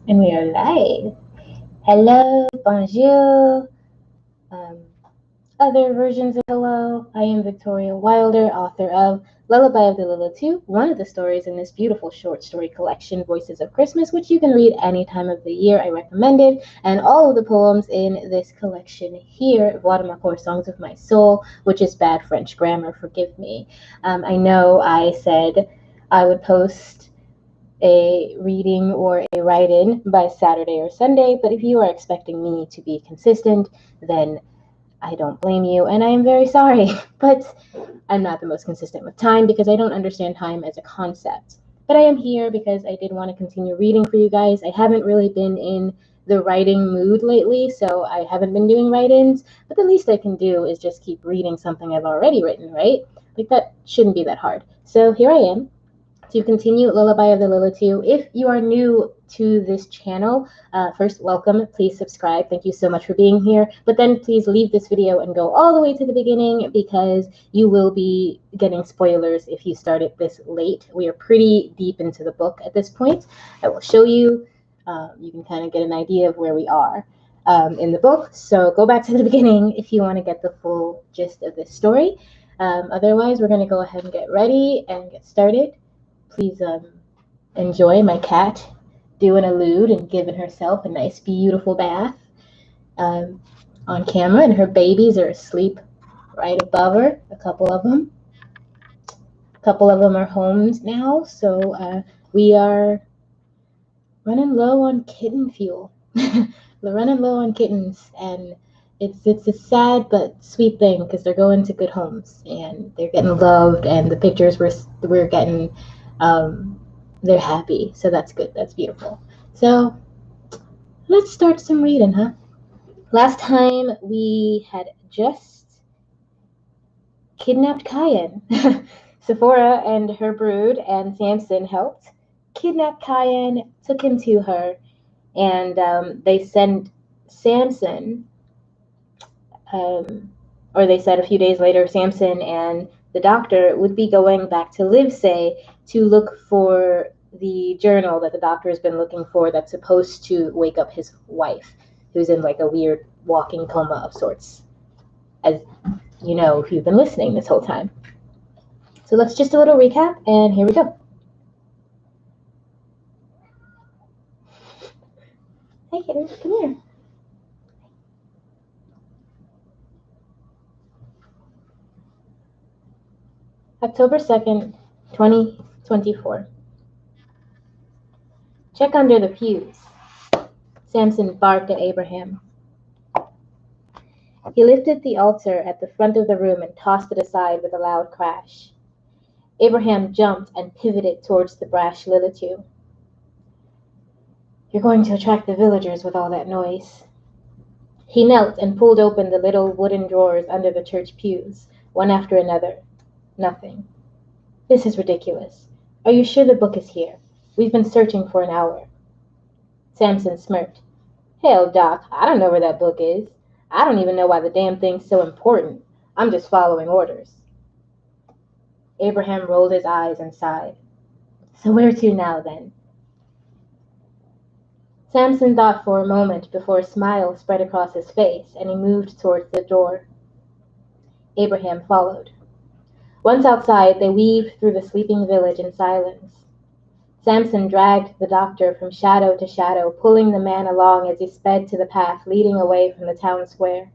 And we are live. Hello, bonjour, um, other versions of hello. I am Victoria Wilder, author of Lullaby of the Lilitu, one of the stories in this beautiful short story collection, Voices of Christmas, which you can read any time of the year. I recommend it. And all of the poems in this collection here, Guatemala Songs of My Soul, which is bad French grammar, forgive me. I know I said I would post a reading or a write-in by Saturday or Sunday, but if you are expecting me to be consistent, then I don't blame you, and I am very sorry, but I'm not the most consistent with time because I don't understand time as a concept. But I am here because I did want to continue reading for you guys. I haven't really been in the writing mood lately, so I haven't been doing write-ins, but the least I can do is just keep reading something I've already written, right? Like that shouldn't be that hard. So here I am to continue Lullaby of the Lilitu. If you are new to this channel, first, welcome. Please subscribe. Thank you so much for being here. But then please leave this video and go all the way to the beginning because you will be getting spoilers if you started this late. We are pretty deep into the book at this point. I will show you. You can kind of get an idea of where we are in the book. So go back to the beginning if you want to get the full gist of this story. Otherwise, we're going to go ahead and get ready and get started. Please enjoy my cat doing a lewd and giving herself a nice, beautiful bath on camera, and her babies are asleep right above her, a couple of them. A couple of them are home now, so we are running low on kitten fuel. We're running low on kittens, and it's a sad but sweet thing because they're going to good homes and they're getting loved, and the pictures we're getting. They're happy, so that's good. That's beautiful. So let's start some reading, huh? Last time we had just kidnapped Cayenne. Sephora and her brood and Samson helped kidnap Cayenne, took him to her, and they sent Samson, or they said a few days later, Samson and the doctor would be going back to Livesey to look for the journal that the doctor has been looking for that's supposed to wake up his wife, who's in like a weird walking coma of sorts, as you know if you've been listening this whole time. So let's just a little recap, and here we go. Hey kitten, come here. October 2nd, 2024. Check under the pews. Samson barked at Abraham. He lifted the altar at the front of the room and tossed it aside with a loud crash. Abraham jumped and pivoted towards the brash Lilitu. You're going to attract the villagers with all that noise. He knelt and pulled open the little wooden drawers under the church pews, one after another. Nothing. This is ridiculous. Are you sure the book is here? We've been searching for an hour. Samson smirked. Hell, Doc, I don't know where that book is. I don't even know why the damn thing's so important. I'm just following orders. Abraham rolled his eyes and sighed. So where to now, then? Samson thought for a moment before a smile spread across his face, and he moved towards the door. Abraham followed. Once outside, they weaved through the sleeping village in silence. Samson dragged the doctor from shadow to shadow, pulling the man along as he sped to the path leading away from the town square.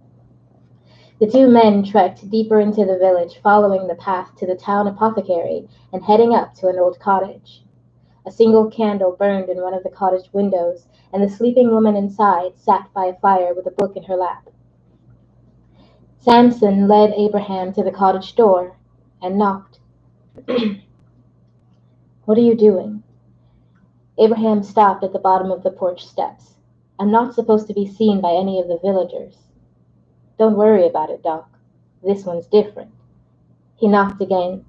The two men trekked deeper into the village, following the path to the town apothecary and heading up to an old cottage. A single candle burned in one of the cottage windows, and the sleeping woman inside sat by a fire with a book in her lap. Samson led Abraham to the cottage door and knocked. What are you doing? Abraham stopped at the bottom of the porch steps. I'm not supposed to be seen by any of the villagers. Don't worry about it, Doc. This one's different. He knocked again.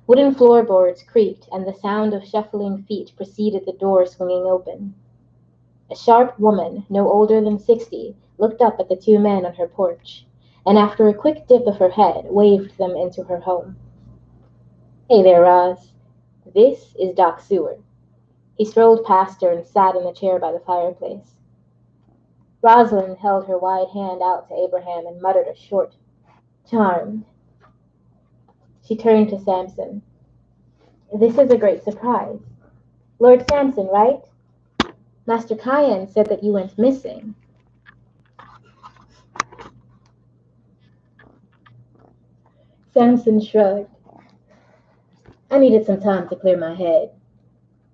Wooden floorboards creaked, and the sound of shuffling feet preceded the door swinging open. A sharp woman, no older than 60, looked up at the two men on her porch, and after a quick dip of her head, waved them into her home. Hey there, Roz. This is Doc Seward. He strolled past her and sat in the chair by the fireplace. Rosalind held her wide hand out to Abraham and muttered a short, "Charmed." She turned to Samson. "This is a great surprise. Lord Samson, right? Master Cayenne said that you went missing." Samson shrugged. "I needed some time to clear my head.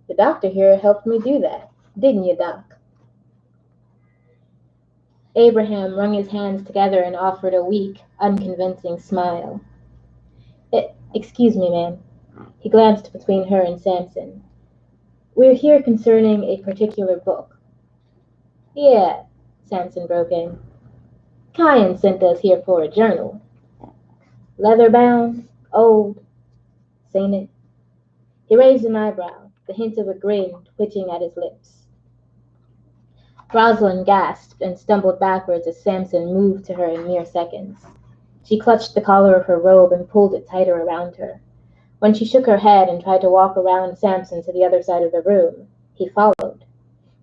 The doctor here helped me do that, didn't you, Doc?" Abraham wrung his hands together and offered a weak, unconvincing smile. Excuse me, ma'am." He glanced between her and Samson. "We're here concerning a particular book." "Yeah," Samson broke in. "Cayenne sent us here for a journal. Leather-bound, old, seen it?" He raised an eyebrow, the hint of a grin twitching at his lips. Rosalind gasped and stumbled backwards as Samson moved to her in mere seconds. She clutched the collar of her robe and pulled it tighter around her. When she shook her head and tried to walk around Samson to the other side of the room, he followed.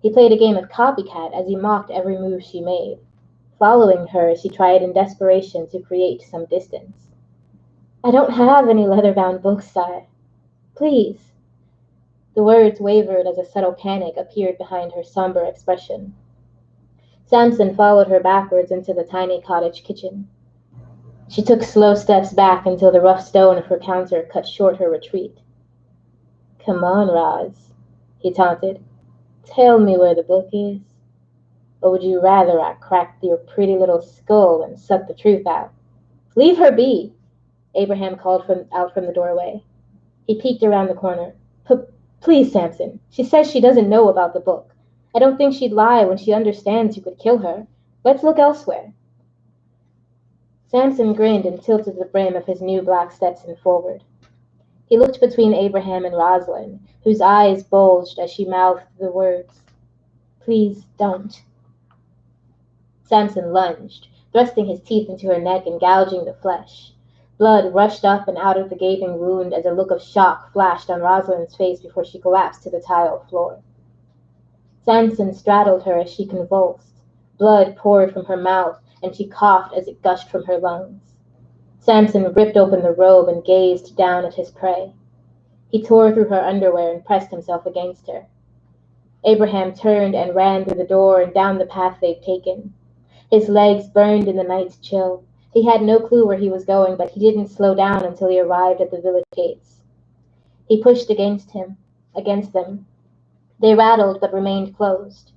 He played a game of copycat as he mocked every move she made, following her as she tried in desperation to create some distance. "I don't have any leather-bound books, sire. Please." The words wavered as a subtle panic appeared behind her somber expression. Samson followed her backwards into the tiny cottage kitchen. She took slow steps back until the rough stone of her counter cut short her retreat. "Come on, Roz," he taunted. "Tell me where the book is. Or would you rather I cracked your pretty little skull and sucked the truth out?" "Leave her be," Abraham called out from the doorway. He peeked around the corner. Please, Samson. She says she doesn't know about the book. I don't think she'd lie when she understands you could kill her. Let's look elsewhere." Samson grinned and tilted the brim of his new black Stetson forward. He looked between Abraham and Rosalind, whose eyes bulged as she mouthed the words, "Please don't." Samson lunged, thrusting his teeth into her neck and gouging the flesh. Blood rushed up and out of the gaping wound as a look of shock flashed on Rosalind's face before she collapsed to the tile floor. Samson straddled her as she convulsed. Blood poured from her mouth, and she coughed as it gushed from her lungs. Samson ripped open the robe and gazed down at his prey. He tore through her underwear and pressed himself against her. Abraham turned and ran through the door and down the path they'd taken. His legs burned in the night's chill. He had no clue where he was going, but he didn't slow down until he arrived at the village gates. He pushed against them. They rattled but remained closed.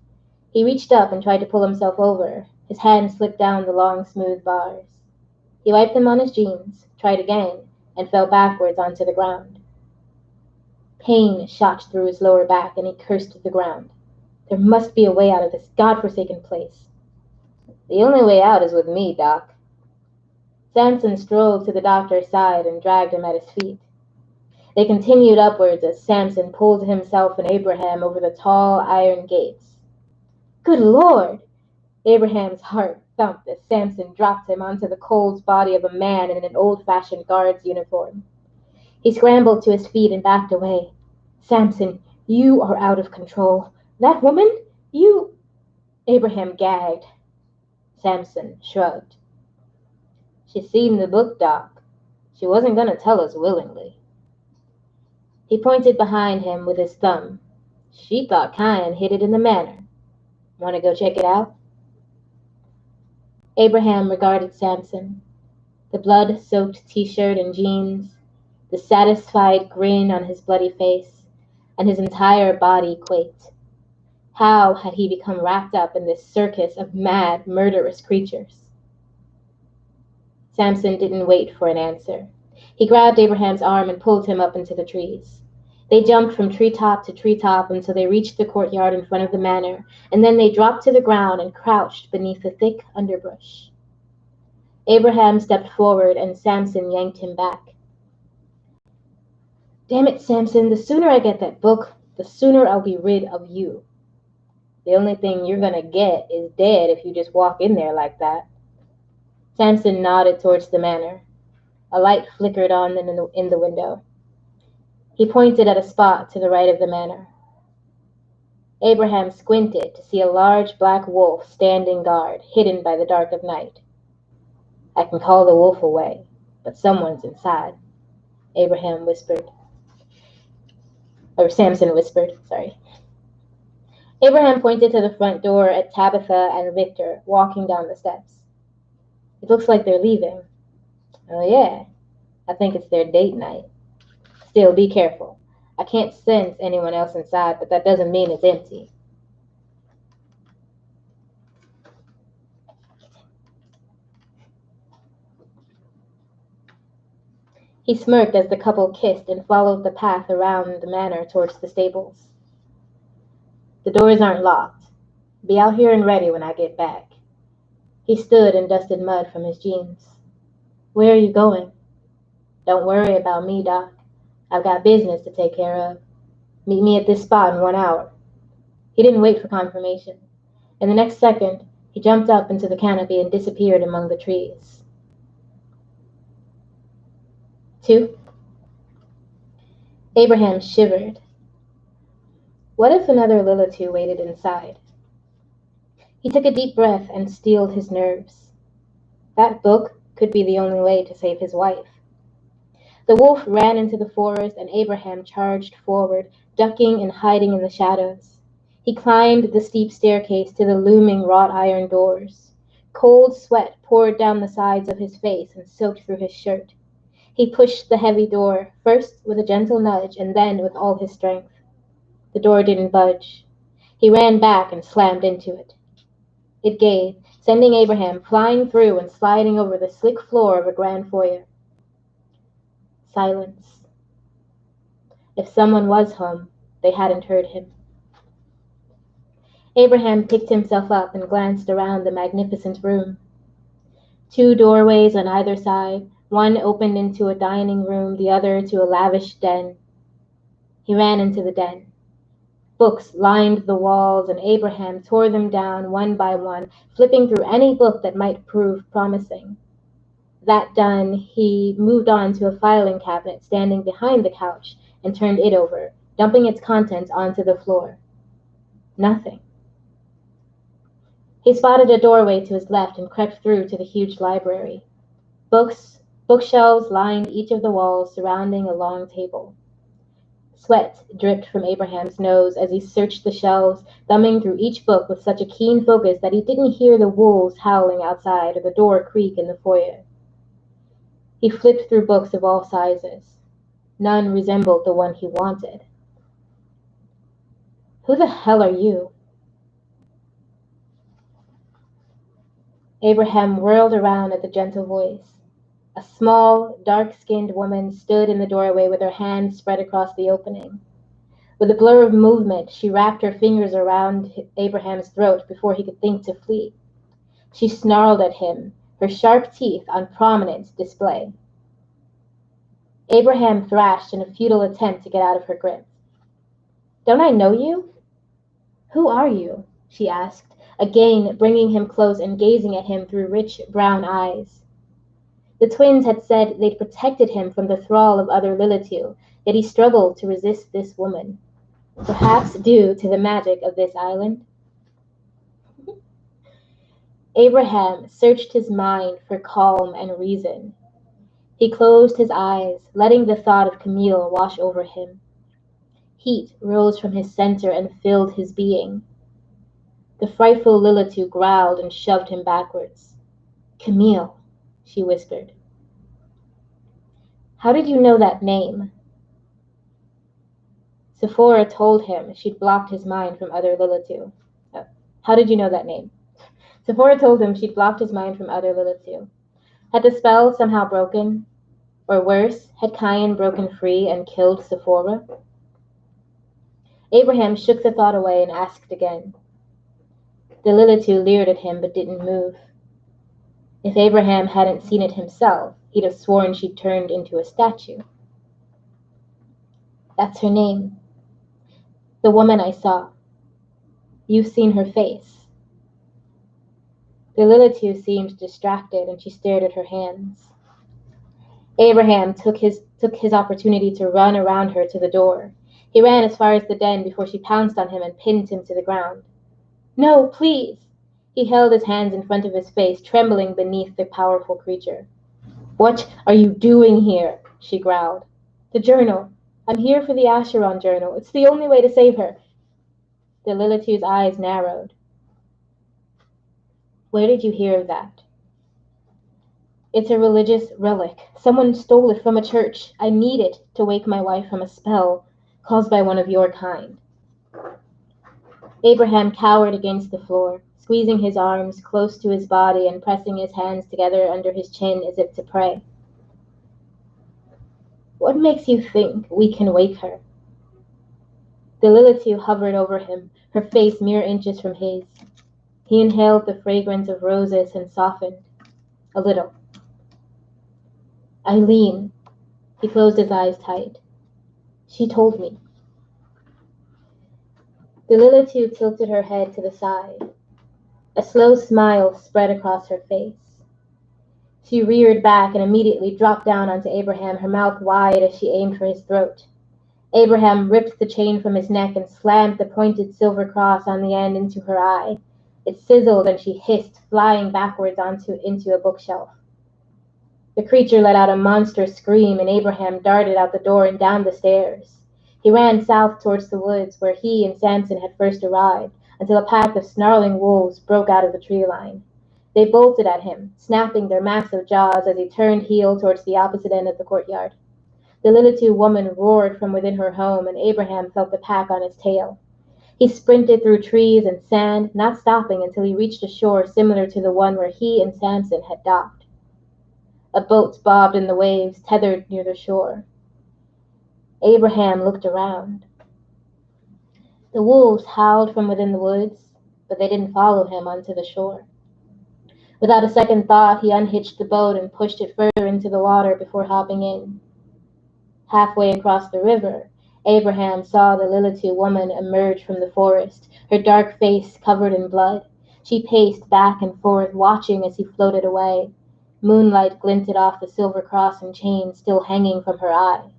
He reached up and tried to pull himself over. His hand slipped down the long, smooth bars. He wiped them on his jeans, tried again, and fell backwards onto the ground. Pain shot through his lower back, and he cursed the ground. There must be a way out of this godforsaken place. "The only way out is with me, Doc." Samson strolled to the doctor's side and dragged him at his feet. They continued upwards as Samson pulled himself and Abraham over the tall iron gates. "Good Lord!" Abraham's heart thumped as Samson dropped him onto the cold body of a man in an old-fashioned guard's uniform. He scrambled to his feet and backed away. "Samson, you are out of control. That woman? You—" Abraham gagged. Samson shrugged. "She's seen the book, Doc. She wasn't going to tell us willingly." He pointed behind him with his thumb. "She thought Cayenne hid it in the manor. Want to go check it out?" Abraham regarded Samson. The blood-soaked t-shirt and jeans, the satisfied grin on his bloody face, and his entire body quaked. How had he become wrapped up in this circus of mad, murderous creatures? Samson didn't wait for an answer. He grabbed Abraham's arm and pulled him up into the trees. They jumped from treetop to treetop until they reached the courtyard in front of the manor, and then they dropped to the ground and crouched beneath the thick underbrush. Abraham stepped forward, and Samson yanked him back. "Damn it, Samson, the sooner I get that book, the sooner I'll be rid of you. The only thing you're gonna get is dead if you just walk in there like that." Samson nodded towards the manor. A light flickered on in the window. He pointed at a spot to the right of the manor. Abraham squinted to see a large black wolf standing guard, hidden by the dark of night. I can call the wolf away, but someone's inside, Abraham whispered. Or Samson whispered, sorry. Abraham pointed to the front door at Tabitha and Victor walking down the steps. It looks like they're leaving. Oh yeah, I think it's their date night. Still, be careful. I can't sense anyone else inside, but that doesn't mean it's empty. He smirked as the couple kissed and followed the path around the manor towards the stables. The doors aren't locked. Be out here and ready when I get back. He stood and dusted mud from his jeans. Where are you going? Don't worry about me, Doc. I've got business to take care of. Meet me at this spot in 1 hour. He didn't wait for confirmation. In the next second, he jumped up into the canopy and disappeared among the trees. 2. Abraham shivered. What if another Lilitu waited inside? He took a deep breath and steeled his nerves. That book could be the only way to save his wife. The wolf ran into the forest, and Abraham charged forward, ducking and hiding in the shadows. He climbed the steep staircase to the looming wrought iron doors. Cold sweat poured down the sides of his face and soaked through his shirt. He pushed the heavy door, first with a gentle nudge and then with all his strength. The door didn't budge. He ran back and slammed into it. It gave, sending Abraham flying through and sliding over the slick floor of a grand foyer. Silence. If someone was home, they hadn't heard him. Abraham picked himself up and glanced around the magnificent room. 2 doorways on either side, one opened into a dining room, the other to a lavish den. He ran into the den. Books lined the walls, and Abraham tore them down one by one, flipping through any book that might prove promising. That done, he moved on to a filing cabinet standing behind the couch and turned it over, dumping its contents onto the floor. Nothing. He spotted a doorway to his left and crept through to the huge library. Bookshelves lined each of the walls surrounding a long table. Sweat dripped from Abraham's nose as he searched the shelves, thumbing through each book with such a keen focus that he didn't hear the wolves howling outside or the door creak in the foyer. He flipped through books of all sizes. None resembled the one he wanted. Who the hell are you? Abraham whirled around at the gentle voice. A small, dark-skinned woman stood in the doorway with her hands spread across the opening. With a blur of movement, she wrapped her fingers around Abraham's throat before he could think to flee. She snarled at him, her sharp teeth on prominent display. Abraham thrashed in a futile attempt to get out of her grip. Don't I know you? Who are you? She asked, again bringing him close and gazing at him through rich brown eyes. The twins had said they'd protected him from the thrall of other Lilitu, yet he struggled to resist this woman. Perhaps due to the magic of this island? Abraham searched his mind for calm and reason. He closed his eyes, letting the thought of Camille wash over him. Heat rose from his center and filled his being. The frightful Lilitu growled and shoved him backwards. Camille, she whispered. How did you know that name? Sephora told him she'd blocked his mind from other Lilitu. How did you know that name? Sephora told him she'd blocked his mind from other Lilitu. Had the spell somehow broken? Or worse, had Cain broken free and killed Sephora? Abraham shook the thought away and asked again. The Lilitu leered at him but didn't move. If Abraham hadn't seen it himself, he'd have sworn she'd turned into a statue. That's her name. The woman I saw. You've seen her face. The Lilitu seemed distracted, and she stared at her hands. Abraham took his opportunity to run around her to the door. He ran as far as the den before she pounced on him and pinned him to the ground. No, please! He held his hands in front of his face, trembling beneath the powerful creature. What are you doing here? She growled. The journal. I'm here for the Acheron journal. It's the only way to save her. The Lilitu's eyes narrowed. Where did you hear of that? It's a religious relic. Someone stole it from a church. I need it to wake my wife from a spell caused by one of your kind. Abraham cowered against the floor, squeezing his arms close to his body and pressing his hands together under his chin as if to pray. What makes you think we can wake her? The Lilitu hovered over him, her face mere inches from his. He inhaled the fragrance of roses and softened. A little. Eileen. He closed his eyes tight. She told me. The Lilitu tilted her head to the side. A slow smile spread across her face. She reared back and immediately dropped down onto Abraham, her mouth wide as she aimed for his throat. Abraham ripped the chain from his neck and slammed the pointed silver cross on the end into her eye. It sizzled and she hissed, flying backwards into a bookshelf. The creature let out a monster scream, and Abraham darted out the door and down the stairs. He ran south towards the woods where he and Samson had first arrived, until a pack of snarling wolves broke out of the tree line. They bolted at him, snapping their massive jaws as he turned heel towards the opposite end of the courtyard. The Lilitu woman roared from within her home, and Abraham felt the pack on his tail. He sprinted through trees and sand, not stopping until he reached a shore similar to the one where he and Samson had docked. A boat bobbed in the waves, tethered near the shore. Abraham looked around. The wolves howled from within the woods, but they didn't follow him onto the shore. Without a second thought, he unhitched the boat and pushed it further into the water before hopping in. Halfway across the river, Abraham saw the Lilitu woman emerge from the forest, her dark face covered in blood. She paced back and forth, watching as he floated away. Moonlight glinted off the silver cross and chain still hanging from her eye.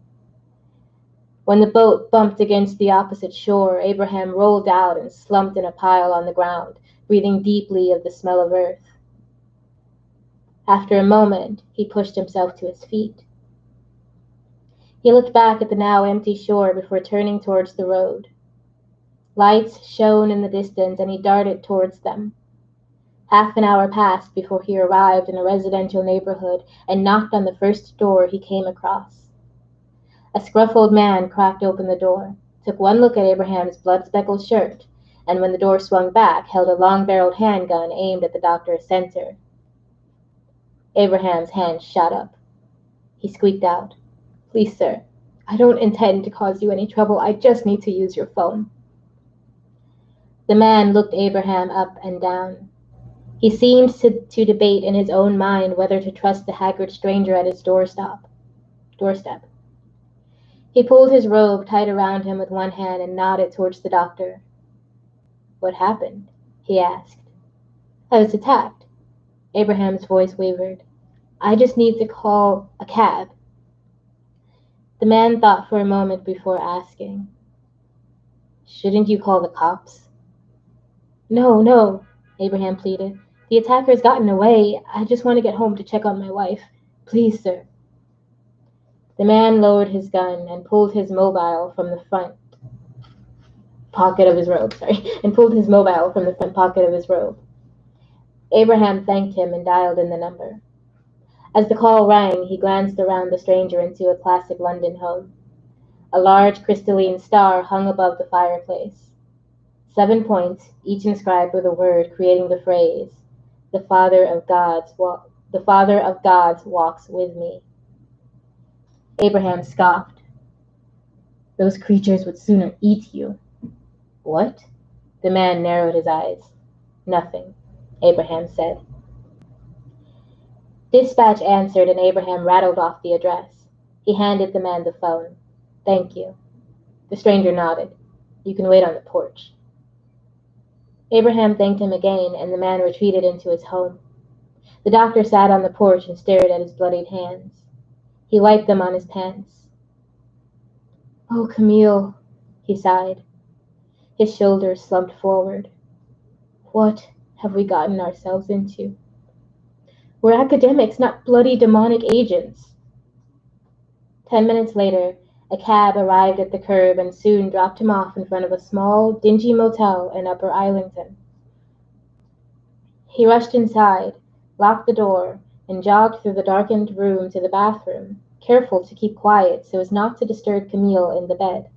When the boat bumped against the opposite shore, Abraham rolled out and slumped in a pile on the ground, breathing deeply of the smell of earth. After a moment, he pushed himself to his feet. He looked back at the now empty shore before turning towards the road. Lights shone in the distance, and he darted towards them. Half an hour passed before he arrived in a residential neighborhood and knocked on the first door he came across. A scruffled man cracked open the door, took one look at Abraham's blood-speckled shirt, and when the door swung back, held a long-barreled handgun aimed at the doctor's center. Abraham's hand shot up. He squeaked out, "Please, sir, I don't intend to cause you any trouble. I just need to use your phone." The man looked Abraham up and down. He seemed to debate in his own mind whether to trust the haggard stranger at his doorstep. He pulled his robe tight around him with one hand and nodded towards the doctor. "What happened?" he asked. "I was attacked." Abraham's voice wavered. "I just need to call a cab." The man thought for a moment before asking, "Shouldn't you call the cops?" "No, no," Abraham pleaded. "The attacker's gotten away. I just want to get home to check on my wife. Please, sir." The man lowered his gun and pulled his mobile from the front pocket of his robe. Abraham thanked him and dialed in the number. As the call rang, he glanced around the stranger into a classic London home. A large crystalline star hung above the fireplace. 7 points, each inscribed with a word, creating the phrase, the Father of Gods walks with me." Abraham scoffed. "Those creatures would sooner eat you." "What?" The man narrowed his eyes. "Nothing," Abraham said. Dispatch answered, and Abraham rattled off the address. He handed the man the phone. "Thank you." The stranger nodded. "You can wait on the porch." Abraham thanked him again, and the man retreated into his home. The doctor sat on the porch and stared at his bloodied hands. He wiped them on his pants. "Oh, Camille," He sighed. His shoulders slumped forward. What have we gotten ourselves into? We're academics, not bloody demonic agents. 10 minutes later, a cab arrived at the curb and soon dropped him off in front of a small, dingy motel in Upper Islington. He rushed inside, locked the door, and jogged through the darkened room to the bathroom, careful to keep quiet so as not to disturb Camille in the bed.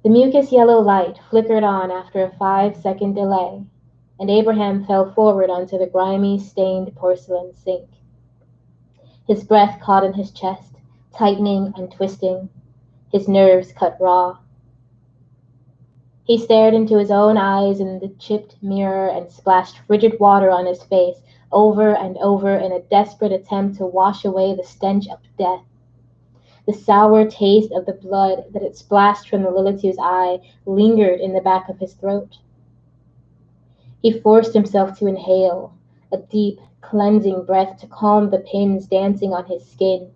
The mucus yellow light flickered on after a 5-second delay, and Abraham fell forward onto the grimy, stained porcelain sink. His breath caught in his chest, tightening and twisting, his nerves cut raw. He stared into his own eyes in the chipped mirror and splashed frigid water on his face over and over in a desperate attempt to wash away the stench of death. The sour taste of the blood that had splashed from the Lilitu's eye lingered in the back of his throat. He forced himself to inhale, a deep, cleansing breath to calm the pins dancing on his skin.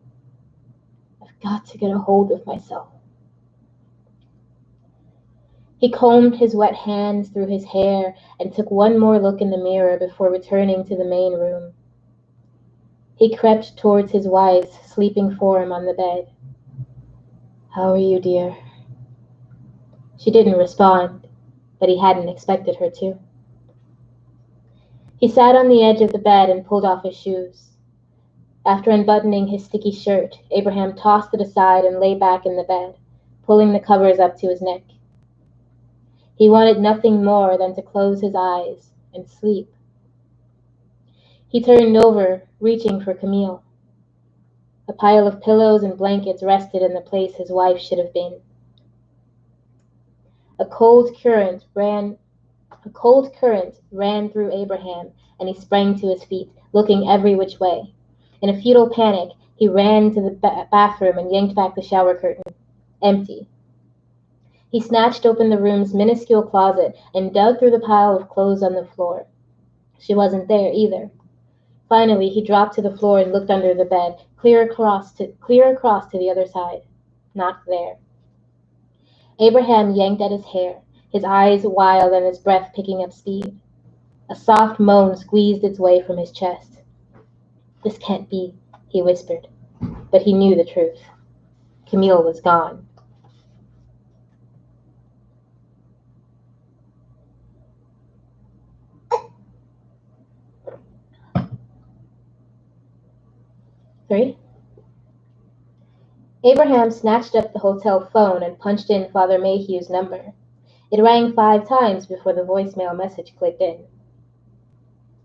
I've got to get a hold of myself. He combed his wet hands through his hair and took one more look in the mirror before returning to the main room. He crept towards his wife's sleeping form on the bed. How are you, dear? She didn't respond, but he hadn't expected her to. He sat on the edge of the bed and pulled off his shoes. After unbuttoning his sticky shirt, Abraham tossed it aside and lay back in the bed, pulling the covers up to his neck. He wanted nothing more than to close his eyes and sleep. He turned over, reaching for Camille. A pile of pillows and blankets rested in the place his wife should have been. A cold current ran through Abraham, and he sprang to his feet, looking every which way. In a futile panic, he ran to the bathroom and yanked back the shower curtain. Empty. He snatched open the room's minuscule closet and dug through the pile of clothes on the floor. She wasn't there either. Finally, he dropped to the floor and looked under the bed, clear across to the other side. Not there. Abraham yanked at his hair, his eyes wild and his breath picking up speed. A soft moan squeezed its way from his chest. This can't be, he whispered, but he knew the truth. Camille was gone. Three. Abraham snatched up the hotel phone and punched in Father Mayhew's number. It rang 5 times before the voicemail message clicked in.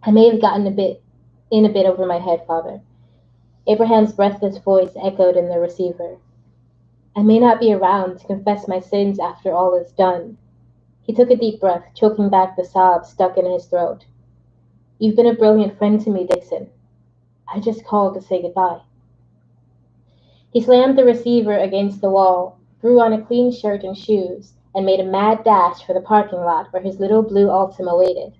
I may have gotten a bit over my head, Father. Abraham's breathless voice echoed in the receiver. I may not be around to confess my sins after all is done. He took a deep breath, choking back the sobs stuck in his throat. You've been a brilliant friend to me, Dixon. I just called to say goodbye. He slammed the receiver against the wall, threw on a clean shirt and shoes, and made a mad dash for the parking lot where his little blue Altima waited.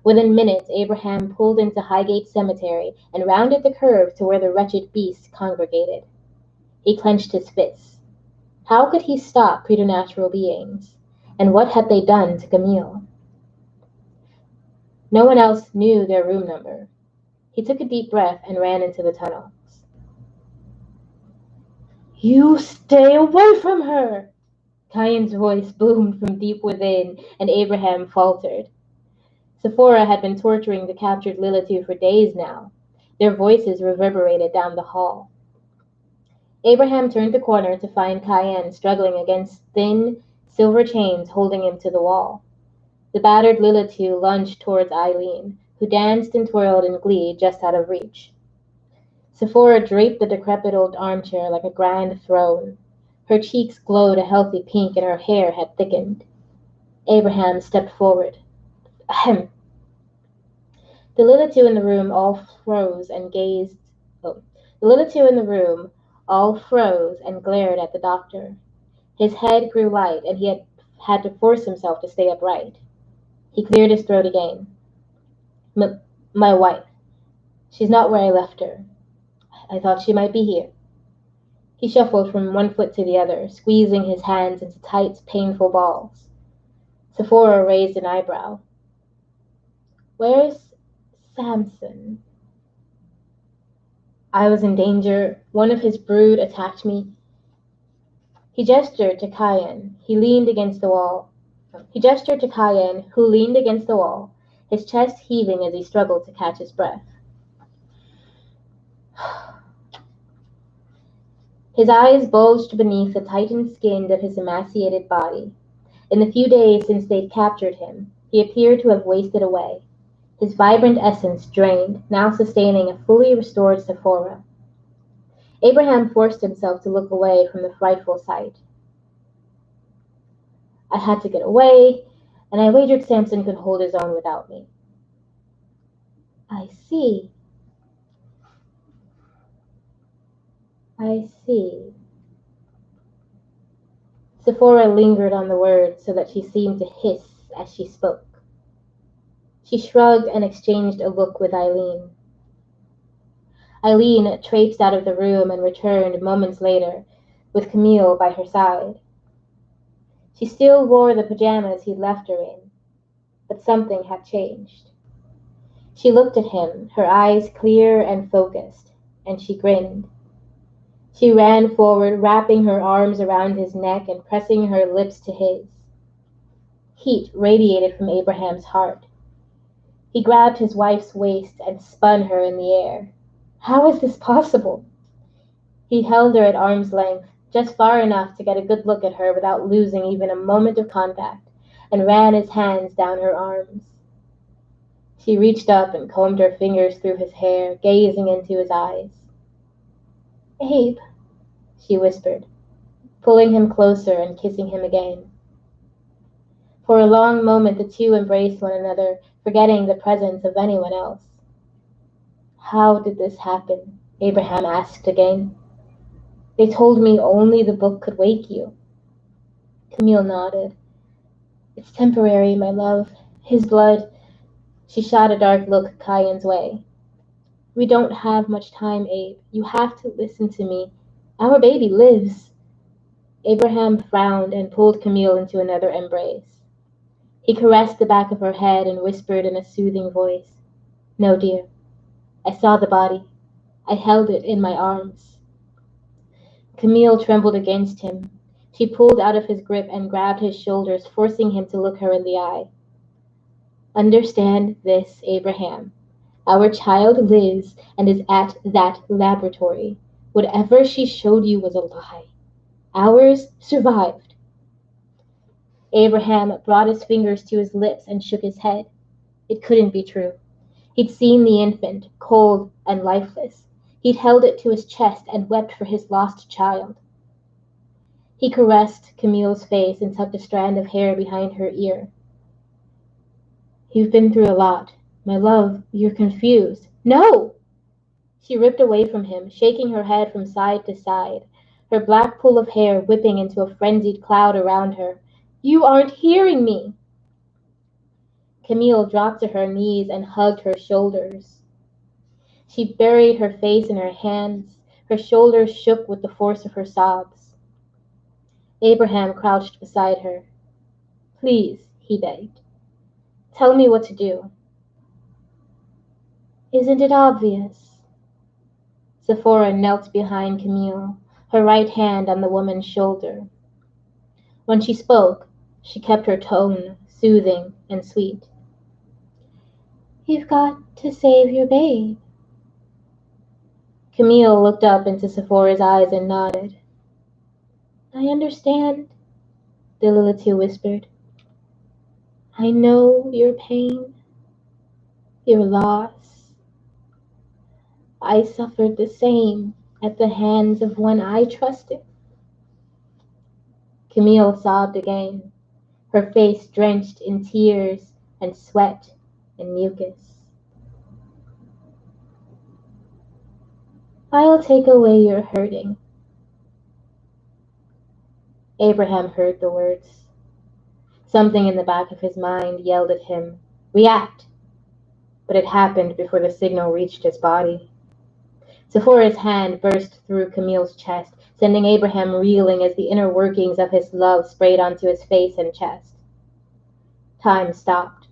Within minutes, Abraham pulled into Highgate Cemetery and rounded the curve to where the wretched beasts congregated. He clenched his fists. How could he stop preternatural beings? And what had they done to Camille? No one else knew their room number. He took a deep breath and ran into the tunnels. You stay away from her! Cayen's voice boomed from deep within, and Abraham faltered. Sephora had been torturing the captured Lilitu for days now. Their voices reverberated down the hall. Abraham turned the corner to find Cayen struggling against thin, silver chains holding him to the wall. The battered Lilitu lunged towards Eileen, who danced and twirled in glee just out of reach. Sephora draped the decrepit old armchair like a grand throne. Her cheeks glowed a healthy pink and her hair had thickened. Abraham stepped forward. Ahem. The Lilitu in the room all froze and glared at the doctor. His head grew light, and he had to force himself to stay upright. He cleared his throat again. My wife. She's not where I left her. I thought she might be here. He shuffled from one foot to the other, squeezing his hands into tight, painful balls. Sephora raised an eyebrow. "Where's Samson?" I was in danger. One of his brood attacked me. He gestured to Cayenne. He leaned against the wall. He gestured to Cayenne, who leaned against the wall, his chest heaving as he struggled to catch his breath. His eyes bulged beneath the tightened skin of his emaciated body. In the few days since they'd captured him, he appeared to have wasted away, his vibrant essence drained, now sustaining a fully restored Sephora. Abraham forced himself to look away from the frightful sight. I had to get away, and I wagered Samson could hold his own without me. I see. I see. Sephora lingered on the word so that she seemed to hiss as she spoke. She shrugged and exchanged a look with Eileen. Eileen traipsed out of the room and returned moments later, with Camille by her side. She still wore the pajamas he'd left her in, but something had changed. She looked at him, her eyes clear and focused, and she grinned. She ran forward, wrapping her arms around his neck and pressing her lips to his. Heat radiated from Abraham's heart. He grabbed his wife's waist and spun her in the air. How is this possible? He held her at arm's length, just far enough to get a good look at her without losing even a moment of contact, and ran his hands down her arms. She reached up and combed her fingers through his hair, gazing into his eyes. "Abe," she whispered, pulling him closer and kissing him again. For a long moment the two embraced one another, forgetting the presence of anyone else. "How did this happen?" Abraham asked again. "They told me only the book could wake you." Camille nodded. "It's temporary, my love. His blood—" She shot a dark look Cayenne's way. "We don't have much time, Abe. You have to listen to me. Our baby lives." Abraham frowned and pulled Camille into another embrace. He caressed the back of her head and whispered in a soothing voice, "No, dear. I saw the body. I held it in my arms." Camille trembled against him. She pulled out of his grip and grabbed his shoulders, forcing him to look her in the eye. "Understand this, Abraham. Our child lives and is at that laboratory. Whatever she showed you was a lie. Ours survived." Abraham brought his fingers to his lips and shook his head. It couldn't be true. He'd seen the infant, cold and lifeless. He'd held it to his chest and wept for his lost child. He caressed Camille's face and tucked a strand of hair behind her ear. "You've been through a lot. My love, you're confused." "No!" She ripped away from him, shaking her head from side to side, her black pool of hair whipping into a frenzied cloud around her. "You aren't hearing me!" Camille dropped to her knees and hugged her shoulders. She buried her face in her hands. Her shoulders shook with the force of her sobs. Abraham crouched beside her. "Please," he begged. "Tell me what to do." "Isn't it obvious?" Sephora knelt behind Camille, her right hand on the woman's shoulder. When she spoke, she kept her tone soothing and sweet. "You've got to save your babe." Camille looked up into Sephora's eyes and nodded. "I understand," the Lilitu whispered. "I know your pain, your loss. I suffered the same at the hands of one I trusted." Camille sobbed again, her face drenched in tears and sweat and mucus. "I'll take away your hurting." Abraham heard the words. Something in the back of his mind yelled at him, "React!" But it happened before the signal reached his body. Sephora's hand burst through Camille's chest, sending Abraham reeling as the inner workings of his love sprayed onto his face and chest. Time stopped.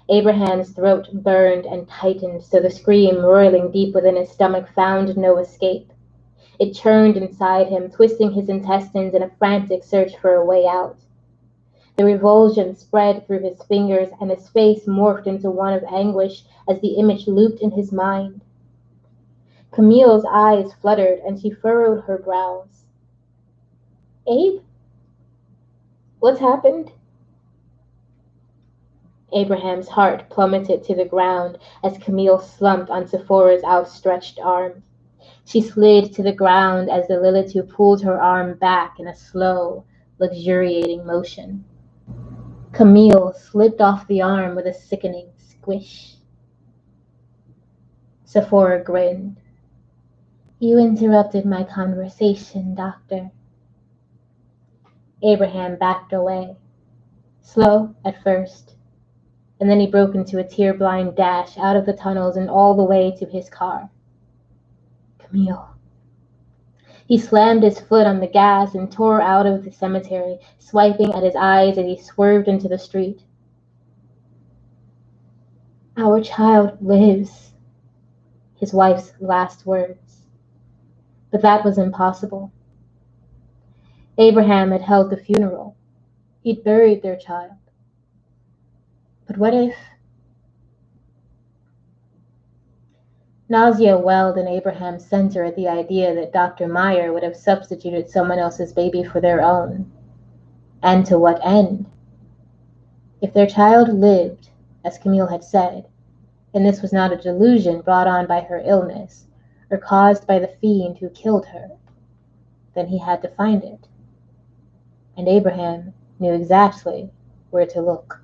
Abraham's throat burned and tightened so the scream roiling deep within his stomach found no escape. It churned inside him, twisting his intestines in a frantic search for a way out. The revulsion spread through his fingers, and his face morphed into one of anguish as the image looped in his mind. Camille's eyes fluttered, and she furrowed her brows. Abe? What's happened? Abraham's heart plummeted to the ground as Camille slumped on Sephora's outstretched arm. She slid to the ground as the Lilitu pulled her arm back in a slow, luxuriating motion. Camille slipped off the arm with a sickening squish. Sephora grinned. You interrupted my conversation, Doctor. Abraham backed away, slow at first, and then he broke into a tear-blind dash out of the tunnels and all the way to his car. Camille. He slammed his foot on the gas and tore out of the cemetery, swiping at his eyes as he swerved into the street. Our child lives, his wife's last words. But that was impossible. Abraham had held the funeral. He'd buried their child. But what if? Nausea welled in Abraham's center at the idea that Dr. Meyer would have substituted someone else's baby for their own. And to what end? If their child lived, as Camille had said, and this was not a delusion brought on by her illness, or caused by the fiend who killed her, then he had to find it. And Abraham knew exactly where to look.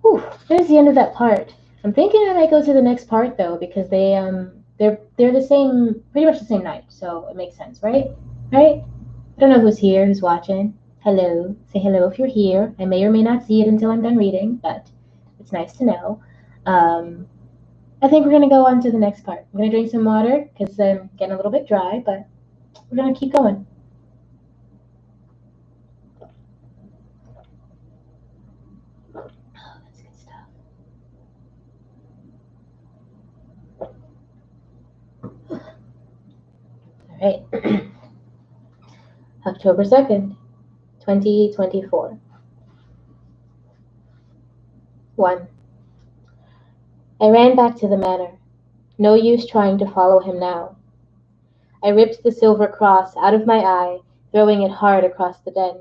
Whew, there's the end of that part. I'm thinking I might go to the next part though, because they're the same, pretty much the same night, so it makes sense, right? Right? I don't know who's here, who's watching. Hello, say hello if you're here. I may or may not see it until I'm done reading, but it's nice to know. I think we're gonna go on to the next part. I'm gonna drink some water because I'm getting a little bit dry, but we're gonna keep going. All right. October 2nd, 2024. 1. I ran back to the manor. No use trying to follow him now. I ripped the silver cross out of my eye, throwing it hard across the den.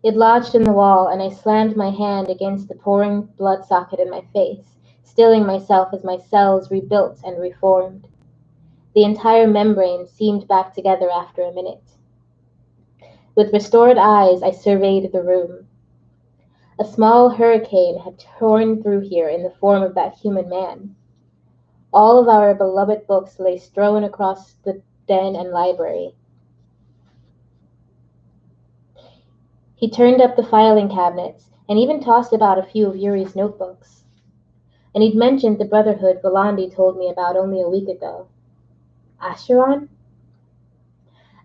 It lodged in the wall, and I slammed my hand against the pouring blood socket in my face, stilling myself as my cells rebuilt and reformed. The entire membrane seemed back together after a minute. With restored eyes, I surveyed the room. A small hurricane had torn through here in the form of that human man. All of our beloved books lay strewn across the den and library. He turned up the filing cabinets and even tossed about a few of Yuri's notebooks. And he'd mentioned the brotherhood Volandi told me about only a week ago. Acheron?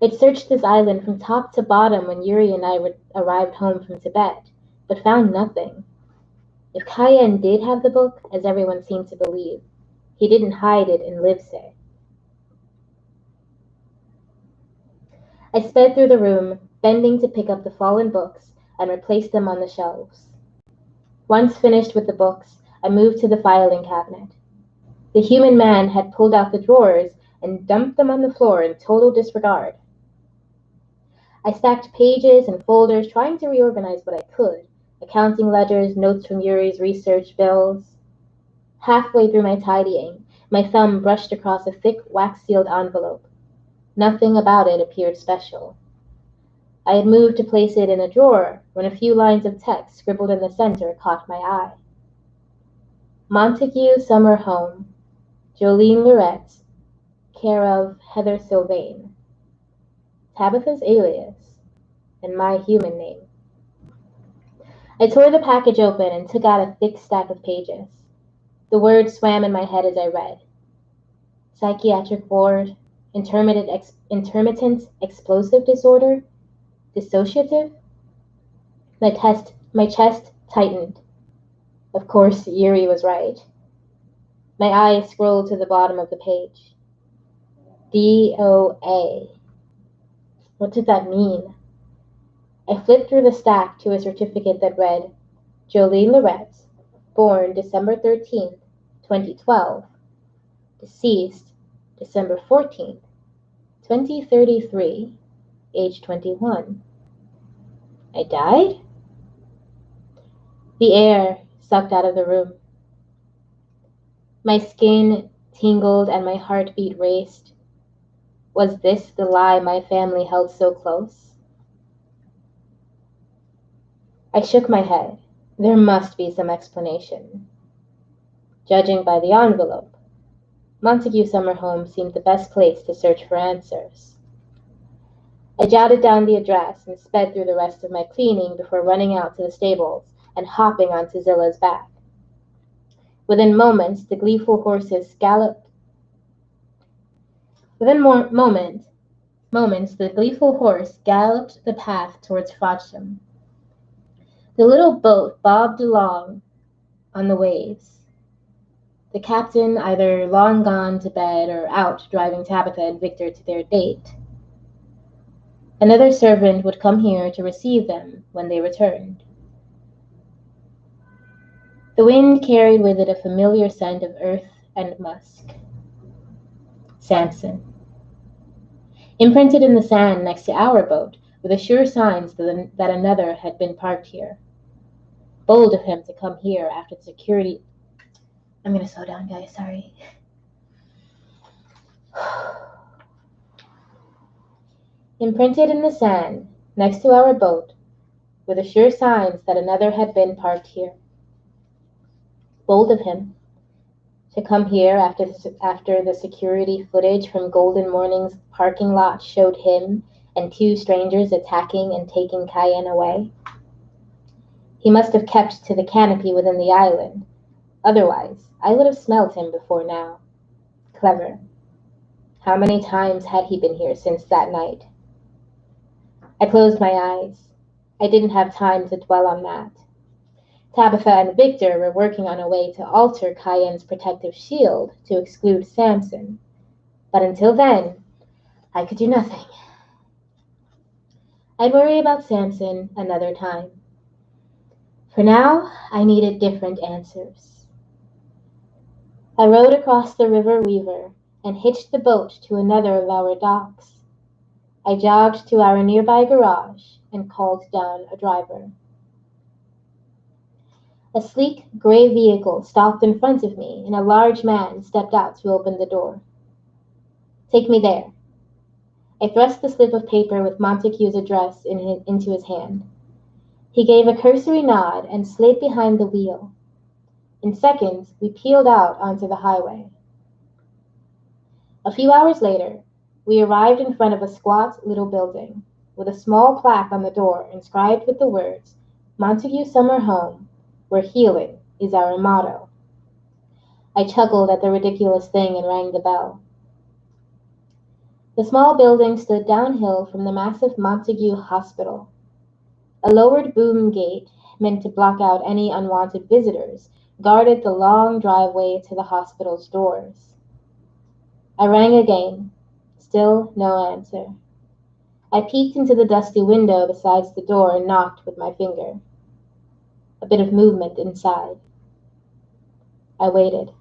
I'd searched this island from top to bottom when Yuri and I arrived home from Tibet, but found nothing. If Kayen did have the book, as everyone seemed to believe, he didn't hide it in Livse. I sped through the room, bending to pick up the fallen books and replace them on the shelves. Once finished with the books, I moved to the filing cabinet. The human man had pulled out the drawers and dumped them on the floor in total disregard. I stacked pages and folders, trying to reorganize what I could, accounting ledgers, notes from Yuri's research, bills. Halfway through my tidying, my thumb brushed across a thick, wax-sealed envelope. Nothing about it appeared special. I had moved to place it in a drawer when a few lines of text scribbled in the center caught my eye. Montague Summer Home, Jolene Lorette, care of Heather Sylvain. Tabitha's alias, and my human name. I tore the package open and took out a thick stack of pages. The words swam in my head as I read. Psychiatric ward, intermittent explosive disorder, dissociative. My chest tightened. Of course, Yuri was right. My eyes scrolled to the bottom of the page. DOA. What did that mean? I flipped through the stack to a certificate that read, Jolene Lorette, born December 13th, 2012, deceased December 14th, 2033, age 21. I died? The air sucked out of the room. My skin tingled and my heartbeat raced. Was this the lie my family held so close? I shook my head. There must be some explanation. Judging by the envelope, Montague Summer Home seemed the best place to search for answers. I jotted down the address and sped through the rest of my cleaning before running out to the stables and hopping onto Zilla's back. Within moments, the gleeful horses galloped. Moments, the gleeful horse galloped the path towards Frodsham. The little boat bobbed along on the waves. The captain either long gone to bed or out driving Tabitha and Victor to their date. Another servant would come here to receive them when they returned. The wind carried with it a familiar scent of earth and musk. Samson. Imprinted in the sand next to our boat were the sure signs that another had been parked here. Bold of him to come here after the security... I'm going to slow down, guys, sorry. Imprinted in the sand next to our boat were the sure signs that another had been parked here. Bold of him to come here after the security footage from Golden Morning's parking lot showed him and two strangers attacking and taking Cayenne away. He must have kept to the canopy within the island. Otherwise, I would have smelled him before now. Clever. How many times had he been here since that night? I closed my eyes. I didn't have time to dwell on that. Tabitha and Victor were working on a way to alter Cayenne's protective shield to exclude Samson. But until then, I could do nothing. I'd worry about Samson another time. For now, I needed different answers. I rowed across the River Weaver and hitched the boat to another of our docks. I jogged to our nearby garage and called down a driver. A sleek, gray vehicle stopped in front of me, and a large man stepped out to open the door. Take me there. I thrust the slip of paper with Montague's address into his hand. He gave a cursory nod and slid behind the wheel. In seconds, we peeled out onto the highway. A few hours later, we arrived in front of a squat little building, with a small plaque on the door inscribed with the words, Montague Summer Home, where healing is our motto. I chuckled at the ridiculous thing and rang the bell. The small building stood downhill from the massive Montague Hospital. A lowered boom gate, meant to block out any unwanted visitors, guarded the long driveway to the hospital's doors. I rang again. Still no answer. I peeked into the dusty window beside the door and knocked with my finger. A bit of movement inside. I waited.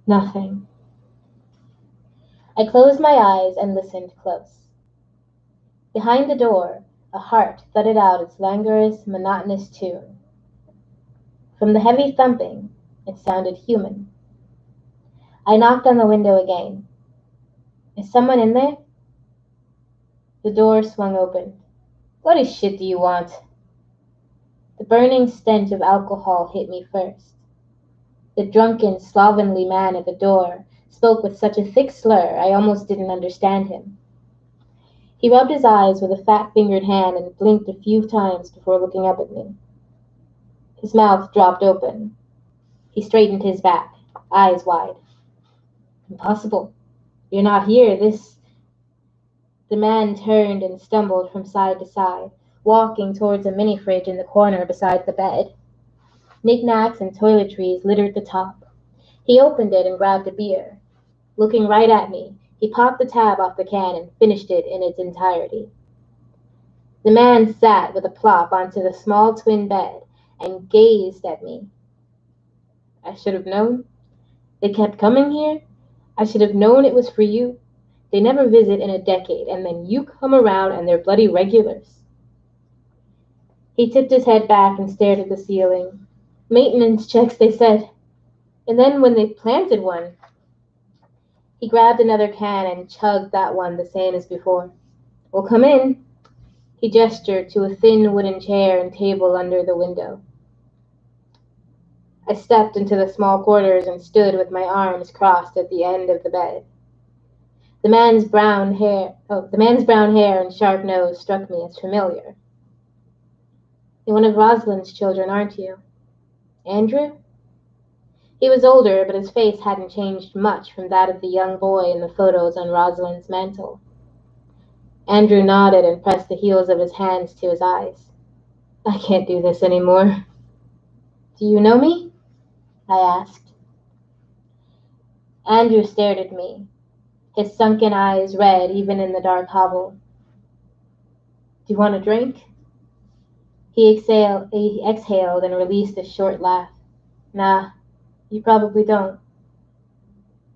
Nothing. I closed my eyes and listened close. Behind the door, a heart thudded out its languorous, monotonous tune. From the heavy thumping, it sounded human. I knocked on the window again. Is someone in there? The door swung open. What the shit do you want? The burning stench of alcohol hit me first. The drunken, slovenly man at the door spoke with such a thick slur I almost didn't understand him. He rubbed his eyes with a fat-fingered hand and blinked a few times before looking up at me. His mouth dropped open. He straightened his back, eyes wide. Impossible. You're not here. The man turned and stumbled from side to side, walking towards a mini fridge in the corner beside the bed. Knickknacks and toiletries littered the top. He opened it and grabbed a beer. Looking right at me, he popped the tab off the can and finished it in its entirety. The man sat with a plop onto the small twin bed and gazed at me. I should have known. They kept coming here. I should have known it was for you. They never visit in a decade, and then you come around and they're bloody regulars. He tipped his head back and stared at the ceiling. Maintenance checks, they said. And then when they planted one, he grabbed another can and chugged that one the same as before. Well, come in. He gestured to a thin wooden chair and table under the window. I stepped into the small quarters and stood with my arms crossed at the end of the bed. The man's brown hair and sharp nose struck me as familiar. You're one of Rosalind's children, aren't you? Andrew? He was older, but his face hadn't changed much from that of the young boy in the photos on Rosalind's mantel. Andrew nodded and pressed the heels of his hands to his eyes. I can't do this anymore. Do you know me? I asked. Andrew stared at me, his sunken eyes red even in the dark hovel. Do you want a drink? He exhaled and released a short laugh. Nah, you probably don't.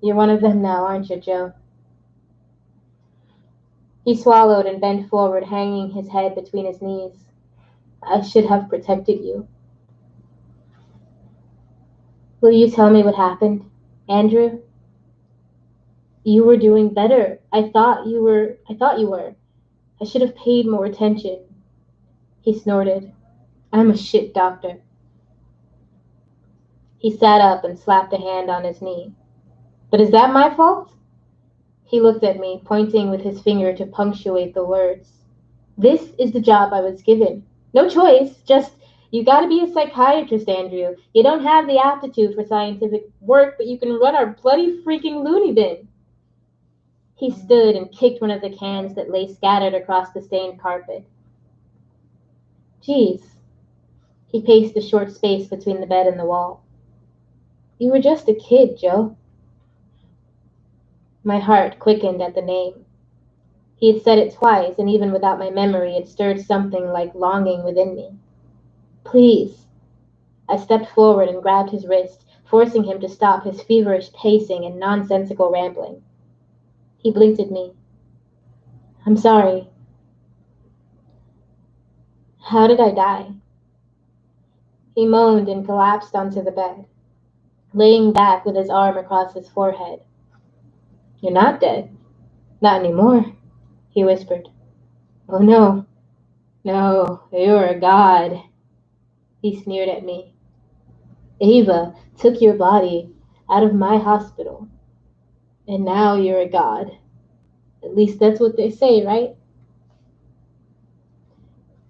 You're one of them now, aren't you, Joe? He swallowed and bent forward, hanging his head between his knees. I should have protected you. Will you tell me what happened, Andrew? You were doing better. I thought you were. I should have paid more attention. He snorted. I'm a shit doctor. He sat up and slapped a hand on his knee. But is that my fault? He looked at me, pointing with his finger to punctuate the words. This is the job I was given. No choice, just you gotta be a psychiatrist, Andrew. You don't have the aptitude for scientific work, but you can run our bloody freaking loony bin. He stood and kicked one of the cans that lay scattered across the stained carpet. Geez. He paced the short space between the bed and the wall. You were just a kid, Joe. My heart quickened at the name. He had said it twice, and even without my memory, it stirred something like longing within me. Please. I stepped forward and grabbed his wrist, forcing him to stop his feverish pacing and nonsensical rambling. He blinked at me. I'm sorry. How did I die? He moaned and collapsed onto the bed, laying back with his arm across his forehead. You're not dead. Not anymore, he whispered. Oh no. No, you're a god. He sneered at me. Ava took your body out of my hospital, and now you're a god. At least that's what they say, right?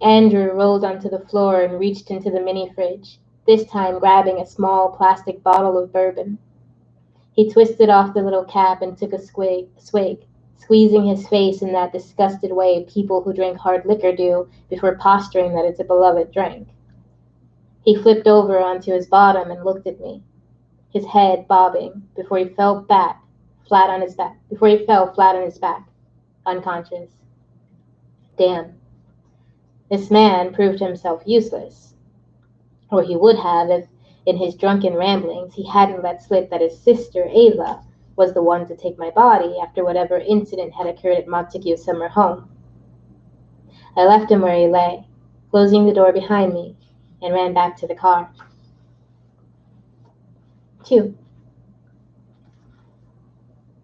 Andrew rolled onto the floor and reached into the mini fridge, this time grabbing a small plastic bottle of bourbon. He twisted off the little cap and took a swig, squeezing his face in that disgusted way people who drink hard liquor do before posturing that it's a beloved drink. He flipped over onto his bottom and looked at me, his head bobbing before he fell flat on his back, unconscious. Damn. This man proved himself useless. Or he would have if, in his drunken ramblings, he hadn't let slip that his sister, Ava, was the one to take my body after whatever incident had occurred at Montague's summer home. I left him where he lay, closing the door behind me, and ran back to the car. 2.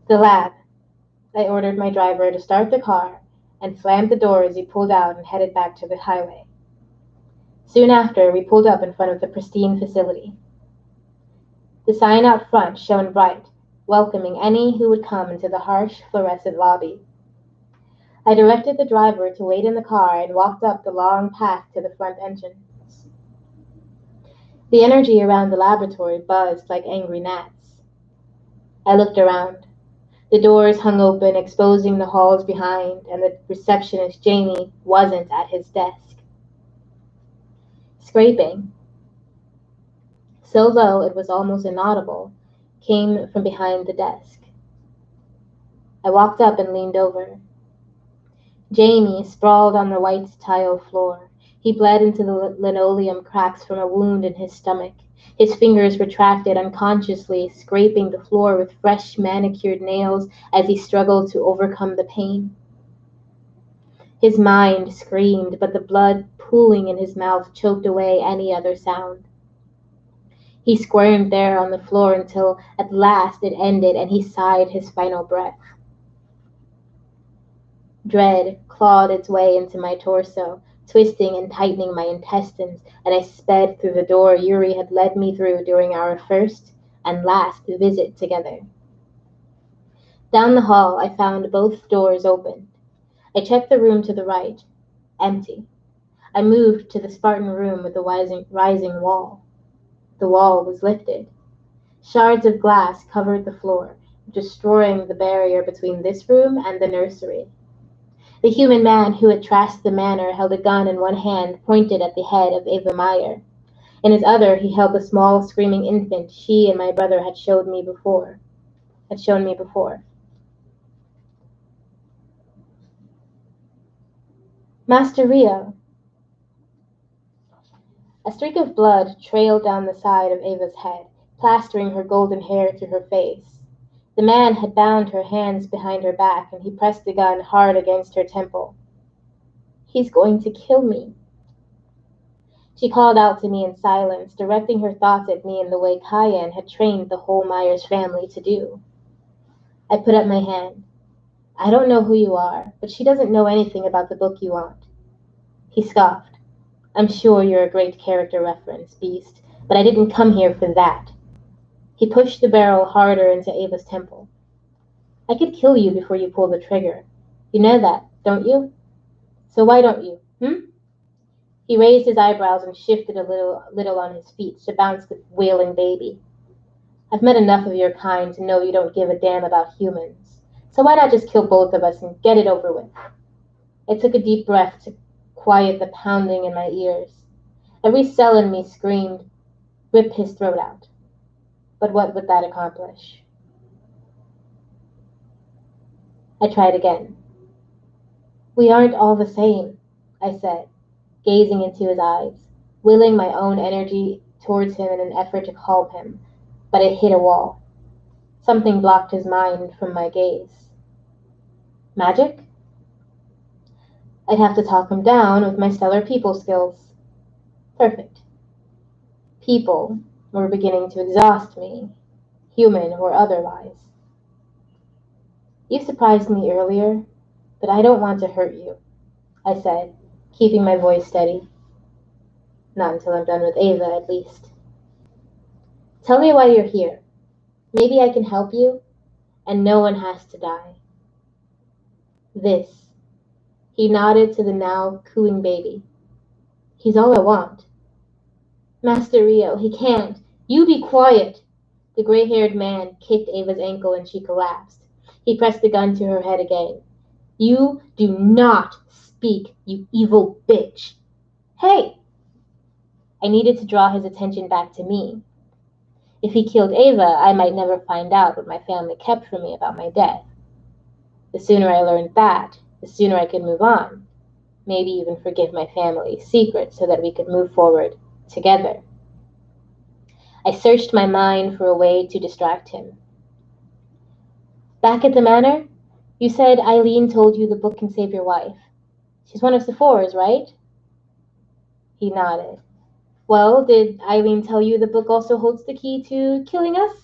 The lab. I ordered my driver to start the car and slammed the door as he pulled out and headed back to the highway. Soon after, we pulled up in front of the pristine facility. The sign out front shone bright, welcoming any who would come into the harsh, fluorescent lobby. I directed the driver to wait in the car and walked up the long path to the front entrance. The energy around the laboratory buzzed like angry gnats. I looked around. The doors hung open, exposing the halls behind, and the receptionist, Jamie, wasn't at his desk. Scraping, so low it was almost inaudible, came from behind the desk. I walked up and leaned over. Jamie sprawled on the white tile floor. He bled into the linoleum cracks from a wound in his stomach. His fingers retracted unconsciously, scraping the floor with fresh manicured nails as he struggled to overcome the pain. His mind screamed, but the blood pooling in his mouth choked away any other sound. He squirmed there on the floor until at last it ended and he sighed his final breath. Dread clawed its way into my torso, twisting and tightening my intestines, and I sped through the door Yuri had led me through during our first and last visit together. Down the hall, I found both doors open. I checked the room to the right, empty. I moved to the Spartan room with the rising wall. The wall was lifted. Shards of glass covered the floor, destroying the barrier between this room and the nursery. The human man who had trashed the manor held a gun in one hand pointed at the head of Ava Meyer. In his other he held the small screaming infant she and my brother had shown me before. Master Rio. A streak of blood trailed down the side of Ava's head, plastering her golden hair to her face. The man had bound her hands behind her back, and he pressed the gun hard against her temple. He's going to kill me. She called out to me in silence, directing her thoughts at me in the way Cayenne had trained the whole Myers family to do. I put up my hand. I don't know who you are, but she doesn't know anything about the book you want. He scoffed. I'm sure you're a great character reference, Beast, but I didn't come here for that. He pushed the barrel harder into Ava's temple. I could kill you before you pull the trigger. You know that, don't you? So why don't you, He raised his eyebrows and shifted a little on his feet to bounce the wailing baby. I've met enough of your kind to know you don't give a damn about humans. So why not just kill both of us and get it over with? I took a deep breath to quiet the pounding in my ears. Every cell in me screamed, rip his throat out. But what would that accomplish? I tried again. We aren't all the same, I said, gazing into his eyes, willing my own energy towards him in an effort to calm him, but it hit a wall. Something blocked his mind from my gaze. Magic? I'd have to talk him down with my stellar people skills. Perfect. People were beginning to exhaust me, human or otherwise. You surprised me earlier, but I don't want to hurt you, I said, keeping my voice steady. Not until I'm done with Ava, at least. Tell me why you're here. Maybe I can help you, and no one has to die. This. He nodded to the now cooing baby. He's all I want. Master Rio, he can't. You be quiet. The gray-haired man kicked Ava's ankle and she collapsed. He pressed the gun to her head again. You do not speak, you evil bitch. Hey! I needed to draw his attention back to me. If he killed Ava, I might never find out what my family kept from me about my death. The sooner I learned that, the sooner I could move on. Maybe even forgive my family's secret so that we could move forward together. I searched my mind for a way to distract him. Back at the manor, you said Eileen told you the book can save your wife. She's one of the fours, right? He nodded. Well, did Eileen tell you the book also holds the key to killing us?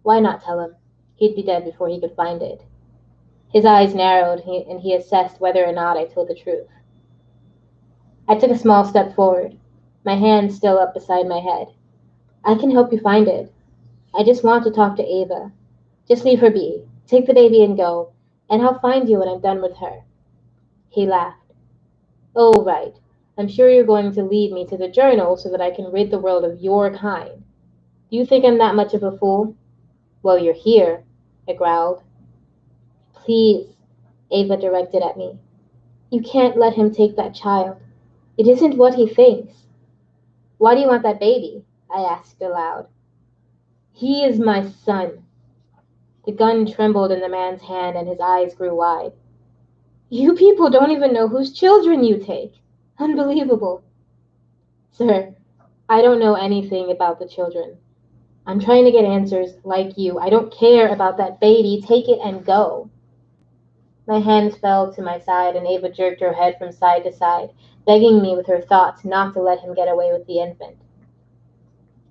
Why not tell him? He'd be dead before he could find it. His eyes narrowed, and he assessed whether or not I told the truth. I took a small step forward, my hand still up beside my head. I can help you find it. I just want to talk to Ava. Just leave her be. Take the baby and go, and I'll find you when I'm done with her. He laughed. Oh, right. I'm sure you're going to lead me to the journal so that I can rid the world of your kind. Do you think I'm that much of a fool? Well, you're here, I growled. Please, Ava directed at me. You can't let him take that child. It isn't what he thinks. Why do you want that baby? I asked aloud. He is my son. The gun trembled in the man's hand and his eyes grew wide. You people don't even know whose children you take. Unbelievable. Sir, I don't know anything about the children. I'm trying to get answers like you. I don't care about that baby. Take it and go. My hands fell to my side and Ava jerked her head from side to side, begging me with her thoughts not to let him get away with the infant.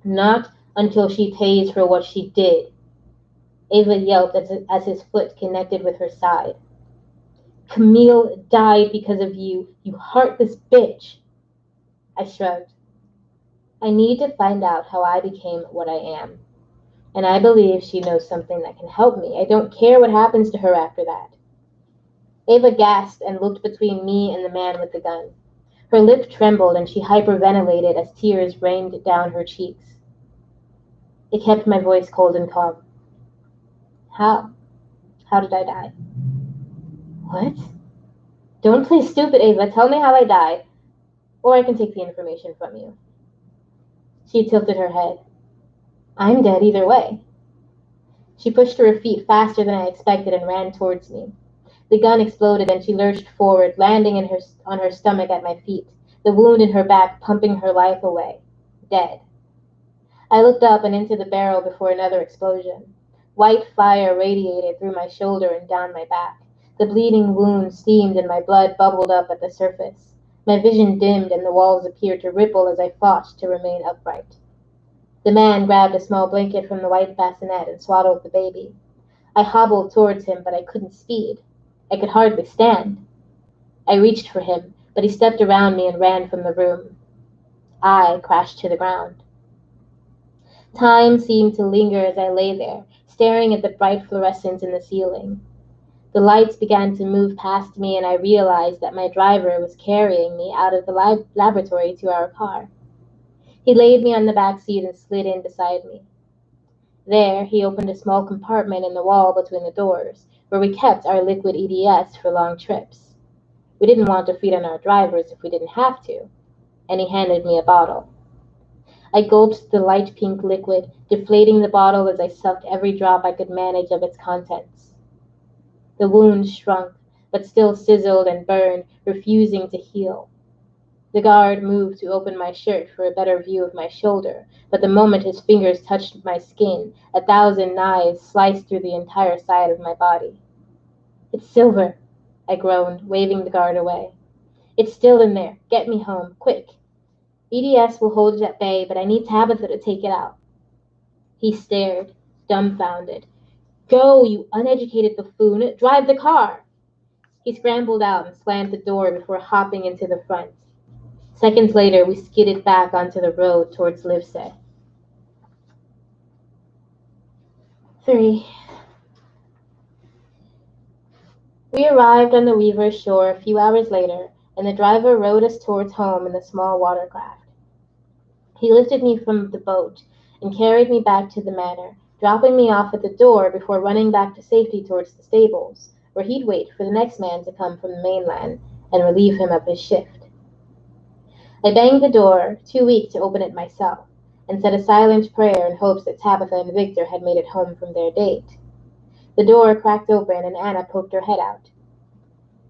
Not until she pays for what she did. Ava yelped as his foot connected with her side. Camille died because of you, you heartless bitch. I shrugged. I need to find out how I became what I am. And I believe she knows something that can help me. I don't care what happens to her after that. Ava gasped and looked between me and the man with the gun. Her lip trembled and she hyperventilated as tears rained down her cheeks. It kept my voice cold and calm. How? How did I die? What? Don't play stupid, Ava. Tell me how I died. Or I can take the information from you. She tilted her head. I'm dead either way. She pushed to her feet faster than I expected and ran towards me. The gun exploded and she lurched forward, landing on her stomach at my feet, the wound in her back pumping her life away. Dead. I looked up and into the barrel before another explosion. White fire radiated through my shoulder and down my back. The bleeding wound steamed and my blood bubbled up at the surface. My vision dimmed and the walls appeared to ripple as I fought to remain upright. The man grabbed a small blanket from the white bassinet and swaddled the baby. I hobbled towards him, but I couldn't speed. I could hardly stand. I reached for him, but he stepped around me and ran from the room. I crashed to the ground. Time seemed to linger as I lay there, staring at the bright fluorescence in the ceiling. The lights began to move past me, and I realized that my driver was carrying me out of the laboratory to our car. He laid me on the back seat and slid in beside me. There, he opened a small compartment in the wall between the doors, where we kept our liquid EDS for long trips. We didn't want to feed on our drivers if we didn't have to, and he handed me a bottle. I gulped the light pink liquid, deflating the bottle as I sucked every drop I could manage of its contents. The wound shrunk, but still sizzled and burned, refusing to heal. The guard moved to open my shirt for a better view of my shoulder, but the moment his fingers touched my skin, 1,000 knives sliced through the entire side of my body. It's silver, I groaned, waving the guard away. It's still in there. Get me home, quick. EDS will hold it at bay, but I need Tabitha to take it out. He stared, dumbfounded. Go, you uneducated buffoon. Drive the car. He scrambled out and slammed the door before hopping into the front. Seconds later, we skidded back onto the road towards Livesey. 3. We arrived on the Weaver's shore a few hours later, and the driver rowed us towards home in the small watercraft. He lifted me from the boat and carried me back to the manor, dropping me off at the door before running back to safety towards the stables, where he'd wait for the next man to come from the mainland and relieve him of his shift. I banged the door, too weak to open it myself, and said a silent prayer in hopes that Tabitha and Victor had made it home from their date. The door cracked open and Anna poked her head out.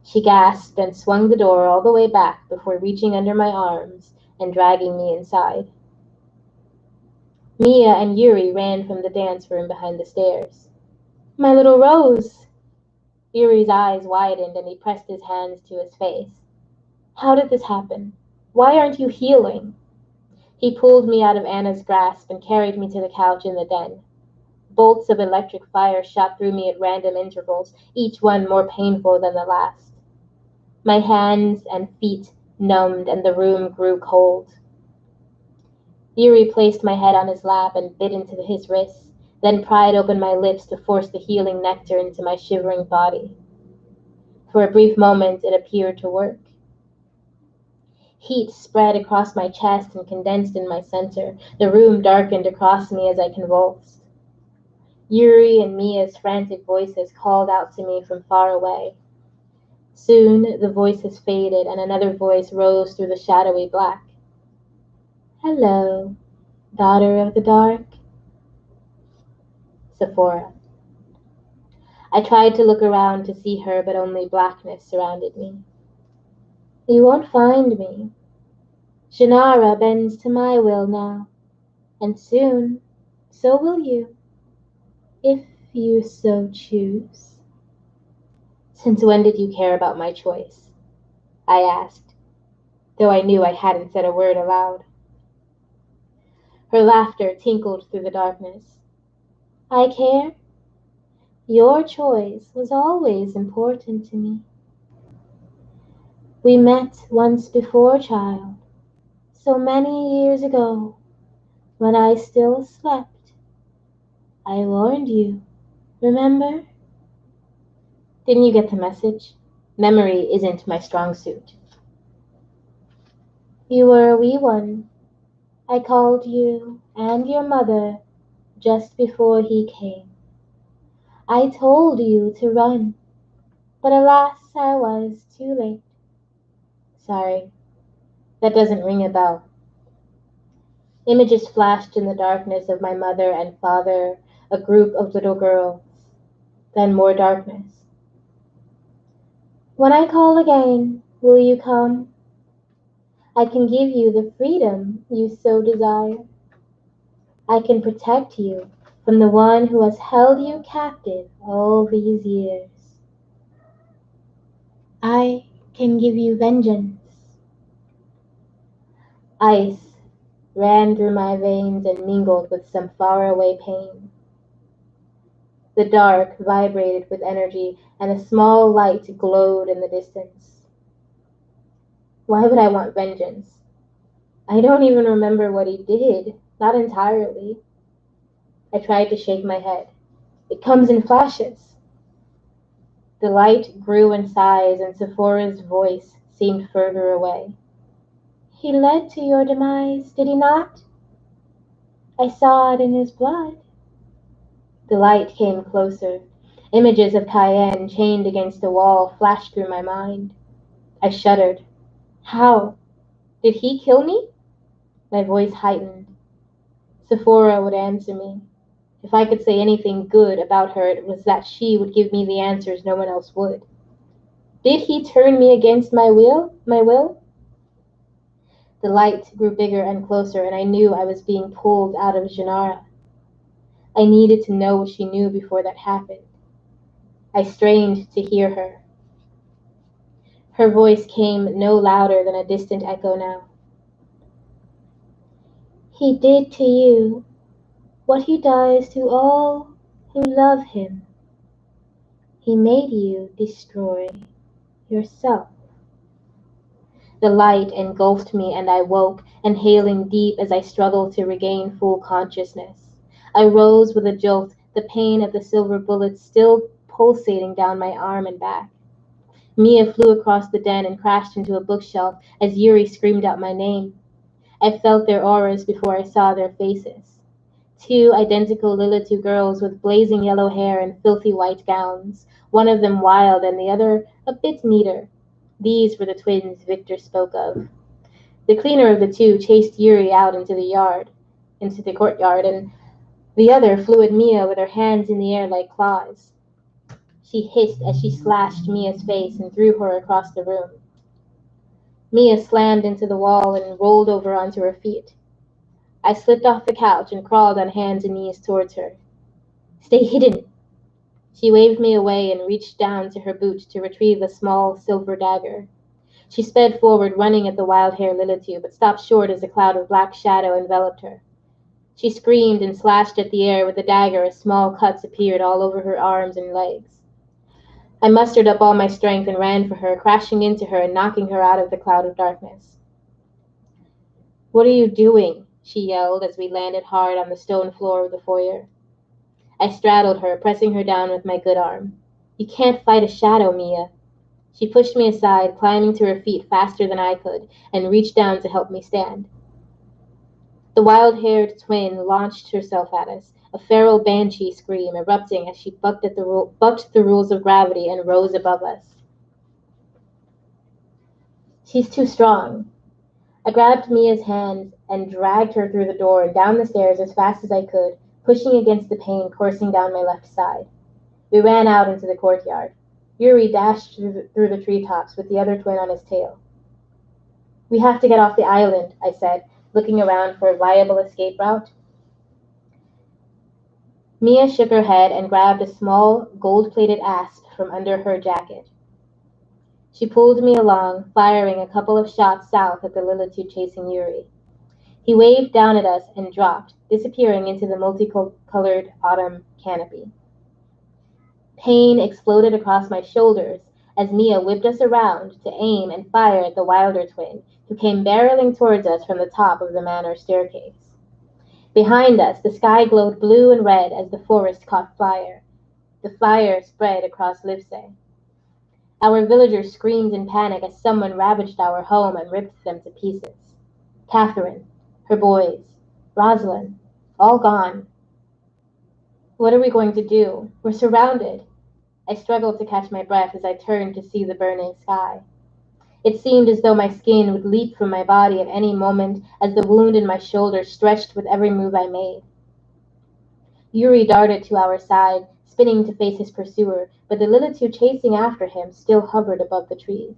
She gasped and swung the door all the way back before reaching under my arms and dragging me inside. Mia and Yuri ran from the dance room behind the stairs. My little Rose! Yuri's eyes widened and he pressed his hands to his face. How did this happen? Why aren't you healing? He pulled me out of Anna's grasp and carried me to the couch in the den. Bolts of electric fire shot through me at random intervals, each one more painful than the last. My hands and feet numbed and the room grew cold. Yuri placed my head on his lap and bit into his wrists, then pried open my lips to force the healing nectar into my shivering body. For a brief moment it appeared to work. Heat spread across my chest and condensed in my center. The room darkened across me as I convulsed. Yuri and Mia's frantic voices called out to me from far away. Soon the voices faded and another voice rose through the shadowy black. Hello, daughter of the dark. Sephora. I tried to look around to see her, but only blackness surrounded me. You won't find me. Shannara bends to my will now, and soon so will you, if you so choose. Since when did you care about my choice? I asked, though I knew I hadn't said a word aloud. Her laughter tinkled through the darkness. I care? Your choice was always important to me. We met once before, child, so many years ago, when I still slept. I warned you, remember? Didn't you get the message? Memory isn't my strong suit. You were a wee one. I called you and your mother just before he came. I told you to run, but alas, I was too late. Sorry, that doesn't ring a bell. Images flashed in the darkness of my mother and father, a group of little girls, then more darkness. When I call again, will you come? I can give you the freedom you so desire. I can protect you from the one who has held you captive all these years. I can give you vengeance. Ice ran through my veins and mingled with some faraway pain. The dark vibrated with energy, and a small light glowed in the distance. Why would I want vengeance? I don't even remember what he did, not entirely. I tried to shake my head. It comes in flashes. The light grew in size, and Sephora's voice seemed further away. He led to your demise, did he not? I saw it in his blood. The light came closer. Images of Cayenne chained against the wall flashed through my mind. I shuddered. How? Did he kill me? My voice heightened. Sephora would answer me. If I could say anything good about her, it was that she would give me the answers no one else would. Did he turn me against my will? The light grew bigger and closer, and I knew I was being pulled out of Janara. I needed to know what she knew before that happened. I strained to hear her. Her voice came no louder than a distant echo now. He did to you what he does to all who love him. He made you destroy yourself. The light engulfed me, and I woke, inhaling deep as I struggled to regain full consciousness. I rose with a jolt, the pain of the silver bullets still pulsating down my arm and back. Mia flew across the den and crashed into a bookshelf as Yuri screamed out my name. I felt their auras before I saw their faces. Two identical Lilitu girls with blazing yellow hair and filthy white gowns, one of them wild and the other a bit neater. These were the twins Victor spoke of. The cleaner of the two chased Yuri out into the courtyard, and the other flew at Mia with her hands in the air like claws. She hissed as she slashed Mia's face and threw her across the room. Mia slammed into the wall and rolled over onto her feet. I slipped off the couch and crawled on hands and knees towards her. Stay hidden! She waved me away and reached down to her boot to retrieve a small silver dagger. She sped forward, running at the wild-haired Lilitu, but stopped short as a cloud of black shadow enveloped her. She screamed and slashed at the air with the dagger as small cuts appeared all over her arms and legs. I mustered up all my strength and ran for her, crashing into her and knocking her out of the cloud of darkness. What are you doing? She yelled as we landed hard on the stone floor of the foyer. I straddled her, pressing her down with my good arm. You can't fight a shadow, Mia. She pushed me aside, climbing to her feet faster than I could, and reached down to help me stand. The wild-haired twin launched herself at us, a feral banshee scream erupting as she bucked the rules of gravity and rose above us. She's too strong. I grabbed Mia's hands and dragged her through the door and down the stairs as fast as I could, pushing against the pain coursing down my left side. We ran out into the courtyard. Yuri dashed through the treetops with the other twin on his tail. We have to get off the island, I said, looking around for a viable escape route. Mia shook her head and grabbed a small, gold-plated asp from under her jacket. She pulled me along, firing a couple of shots south at the Lilitu chasing Yuri. He waved down at us and dropped, disappearing into the multicolored autumn canopy. Pain exploded across my shoulders as Mia whipped us around to aim and fire at the wilder twin, who came barreling towards us from the top of the manor staircase. Behind us, the sky glowed blue and red as the forest caught fire. The fire spread across Livesey. Our villagers screamed in panic as someone ravaged our home and ripped them to pieces. Catherine, her boys, Rosalind, all gone. What are we going to do? We're surrounded. I struggled to catch my breath as I turned to see the burning sky. It seemed as though my skin would leap from my body at any moment as the wound in my shoulder stretched with every move I made. Yuri darted to our side, spinning to face his pursuer, but the Lilitu chasing after him still hovered above the trees.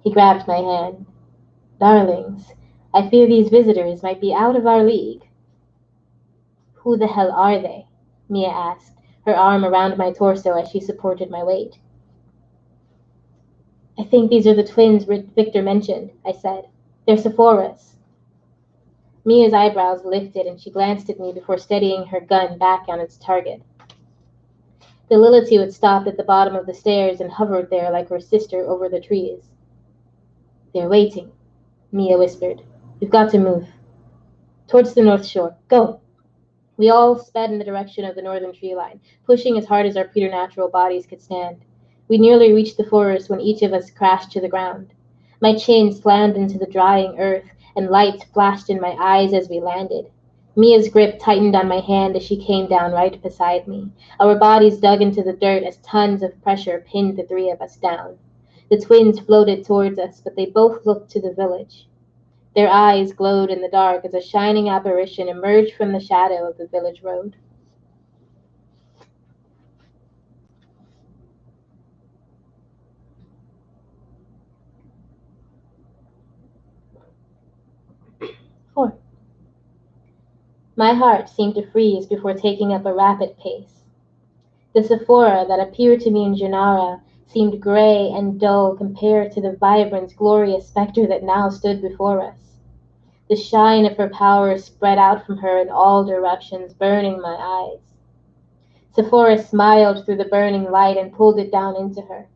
He grabbed my hand. Darlings, I fear these visitors might be out of our league. Who the hell are they? Mia asked, her arm around my torso as she supported my weight. I think these are the twins Victor mentioned, I said. They're Sephora's. Mia's eyebrows lifted and she glanced at me before steadying her gun back on its target. The Lilitu had stopped at the bottom of the stairs and hovered there like her sister over the trees. They're waiting, Mia whispered. We've got to move. Towards the north shore. Go! We all sped in the direction of the northern tree line, pushing as hard as our preternatural bodies could stand. We nearly reached the forest when each of us crashed to the ground. My chin slammed into the drying earth, and light flashed in my eyes as we landed. Mia's grip tightened on my hand as she came down right beside me. Our bodies dug into the dirt as tons of pressure pinned the three of us down. The twins floated towards us, but they both looked to the village. Their eyes glowed in the dark as a shining apparition emerged from the shadow of the village road. Four. My heart seemed to freeze before taking up a rapid pace. The Sephora that appeared to me in Gennara seemed gray and dull compared to the vibrant, glorious specter that now stood before us. The shine of her power spread out from her in all directions, burning my eyes. Sephora smiled through the burning light and pulled it down into her.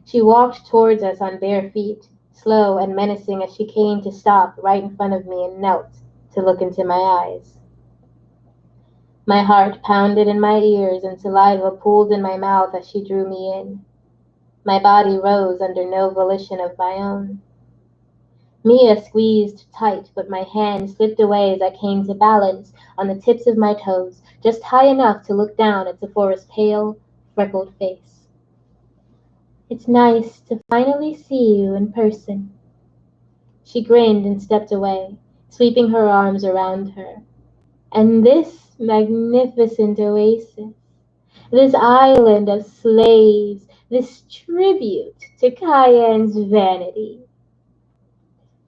She walked towards us on bare feet, slow and menacing as she came to stop right in front of me and knelt to look into my eyes. My heart pounded in my ears and saliva pooled in my mouth as she drew me in. My body rose under no volition of my own. Mia squeezed tight, but my hand slipped away as I came to balance on the tips of my toes, just high enough to look down at Sephora's pale, freckled face. It's nice to finally see you in person. She grinned and stepped away, sweeping her arms around her. And this magnificent oasis, this island of slaves, this tribute to Cayenne's vanity.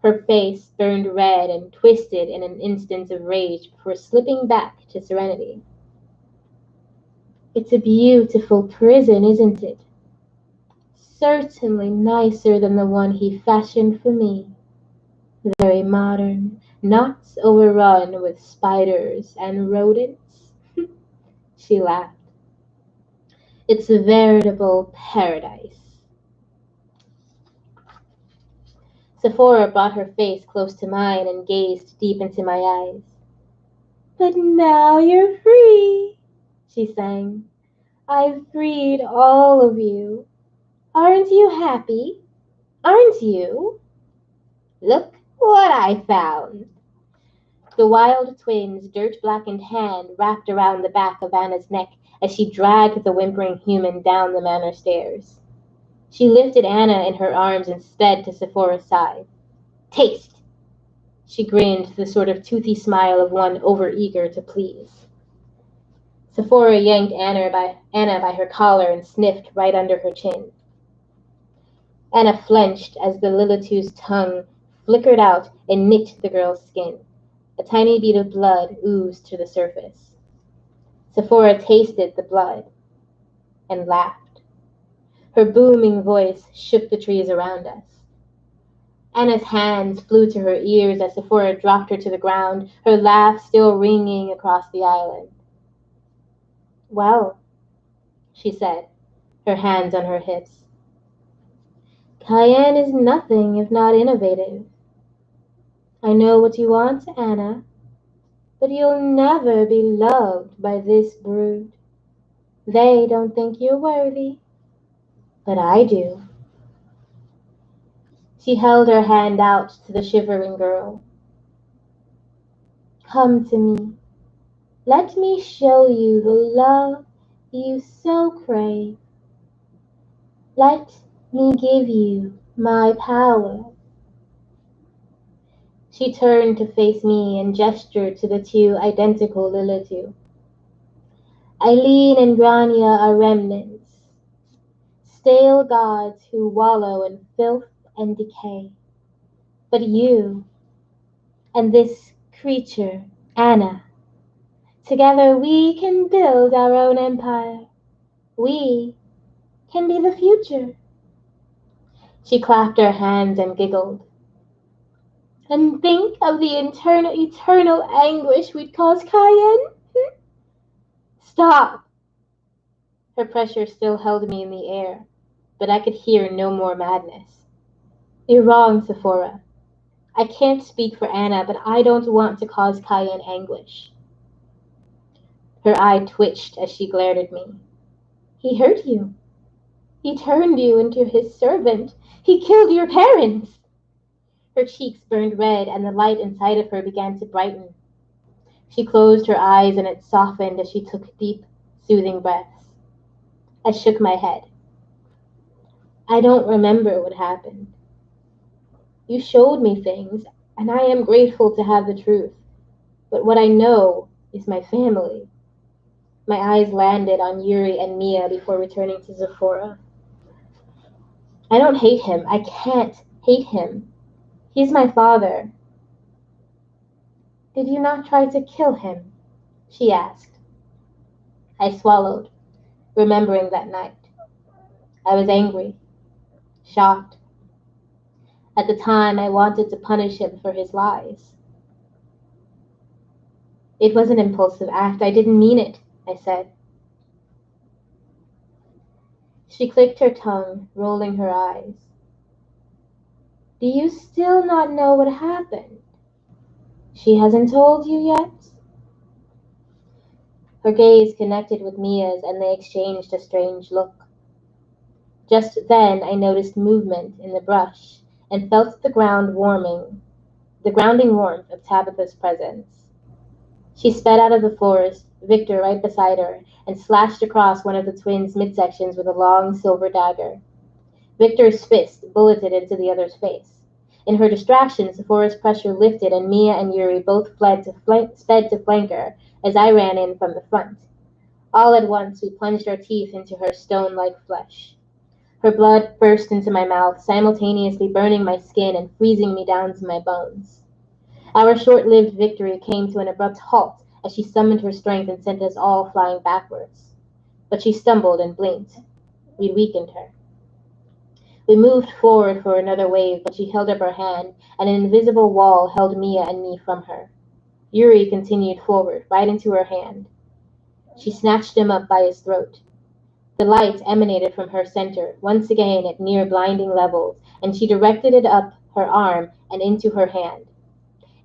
Her face burned red and twisted in an instant of rage before slipping back to serenity. It's a beautiful prison, isn't it? Certainly nicer than the one he fashioned for me. Very modern, not overrun with spiders and rodents. She laughed. It's a veritable paradise. Sephora brought her face close to mine and gazed deep into my eyes. But now you're free, she sang. I've freed all of you. Aren't you happy? Aren't you? Look what I found. The wild twins' dirt-blackened hand wrapped around the back of Anna's neck as she dragged the whimpering human down the manor stairs. She lifted Anna in her arms and sped to Sephora's side. Taste! She grinned, the sort of toothy smile of one overeager to please. Sephora yanked Anna by her collar and sniffed right under her chin. Anna flinched as the Lilitu's tongue flickered out and nicked the girl's skin. A tiny bead of blood oozed to the surface. Sephora tasted the blood and laughed. Her booming voice shook the trees around us. Anna's hands flew to her ears as Sephora dropped her to the ground, her laugh still ringing across the island. Well, she said, her hands on her hips. Cayenne is nothing if not innovative. I know what you want, Anna, but you'll never be loved by this brood. They don't think you're worthy, but I do. She held her hand out to the shivering girl. Come to me. Let me show you the love you so crave. Let me give you my power. She turned to face me and gestured to the two identical Lilitu. Eileen and Grania are remnants, stale gods who wallow in filth and decay. But you and this creature, Anna, together we can build our own empire. We can be the future. She clapped her hands and giggled. And think of the eternal anguish we'd cause Cayenne. Stop! Her pressure still held me in the air, but I could hear no more madness. You're wrong, Sephora. I can't speak for Anna, but I don't want to cause Cayenne anguish. Her eye twitched as she glared at me. He hurt you. He turned you into his servant. He killed your parents. Her cheeks burned red, and the light inside of her began to brighten. She closed her eyes, and it softened as she took deep, soothing breaths. I shook my head. I don't remember what happened. You showed me things, and I am grateful to have the truth. But what I know is my family. My eyes landed on Yuri and Mia before returning to Sephora. I don't hate him. I can't hate him. He's my father. Did you not try to kill him? She asked. I swallowed, remembering that night. I was angry, shocked. At the time, I wanted to punish him for his lies. It was an impulsive act. I didn't mean it, I said. She clicked her tongue, rolling her eyes. Do you still not know what happened? She hasn't told you yet? Her gaze connected with Mia's, and they exchanged a strange look. Just then I noticed movement in the brush and felt the grounding warmth of Tabitha's presence. She sped out of the forest, Victor right beside her, and slashed across one of the twins' midsections with a long silver dagger. Victor's fist bulleted into the other's face. In her distraction, Sephora's pressure lifted, and Mia and Yuri both sped to flank her as I ran in from the front. All at once, we plunged our teeth into her stone-like flesh. Her blood burst into my mouth, simultaneously burning my skin and freezing me down to my bones. Our short-lived victory came to an abrupt halt as she summoned her strength and sent us all flying backwards. But she stumbled and blinked. We'd weakened her. We moved forward for another wave, but she held up her hand, and an invisible wall held Mia and me from her. Yuri continued forward, right into her hand. She snatched him up by his throat. The light emanated from her center, once again at near blinding levels, and she directed it up her arm and into her hand.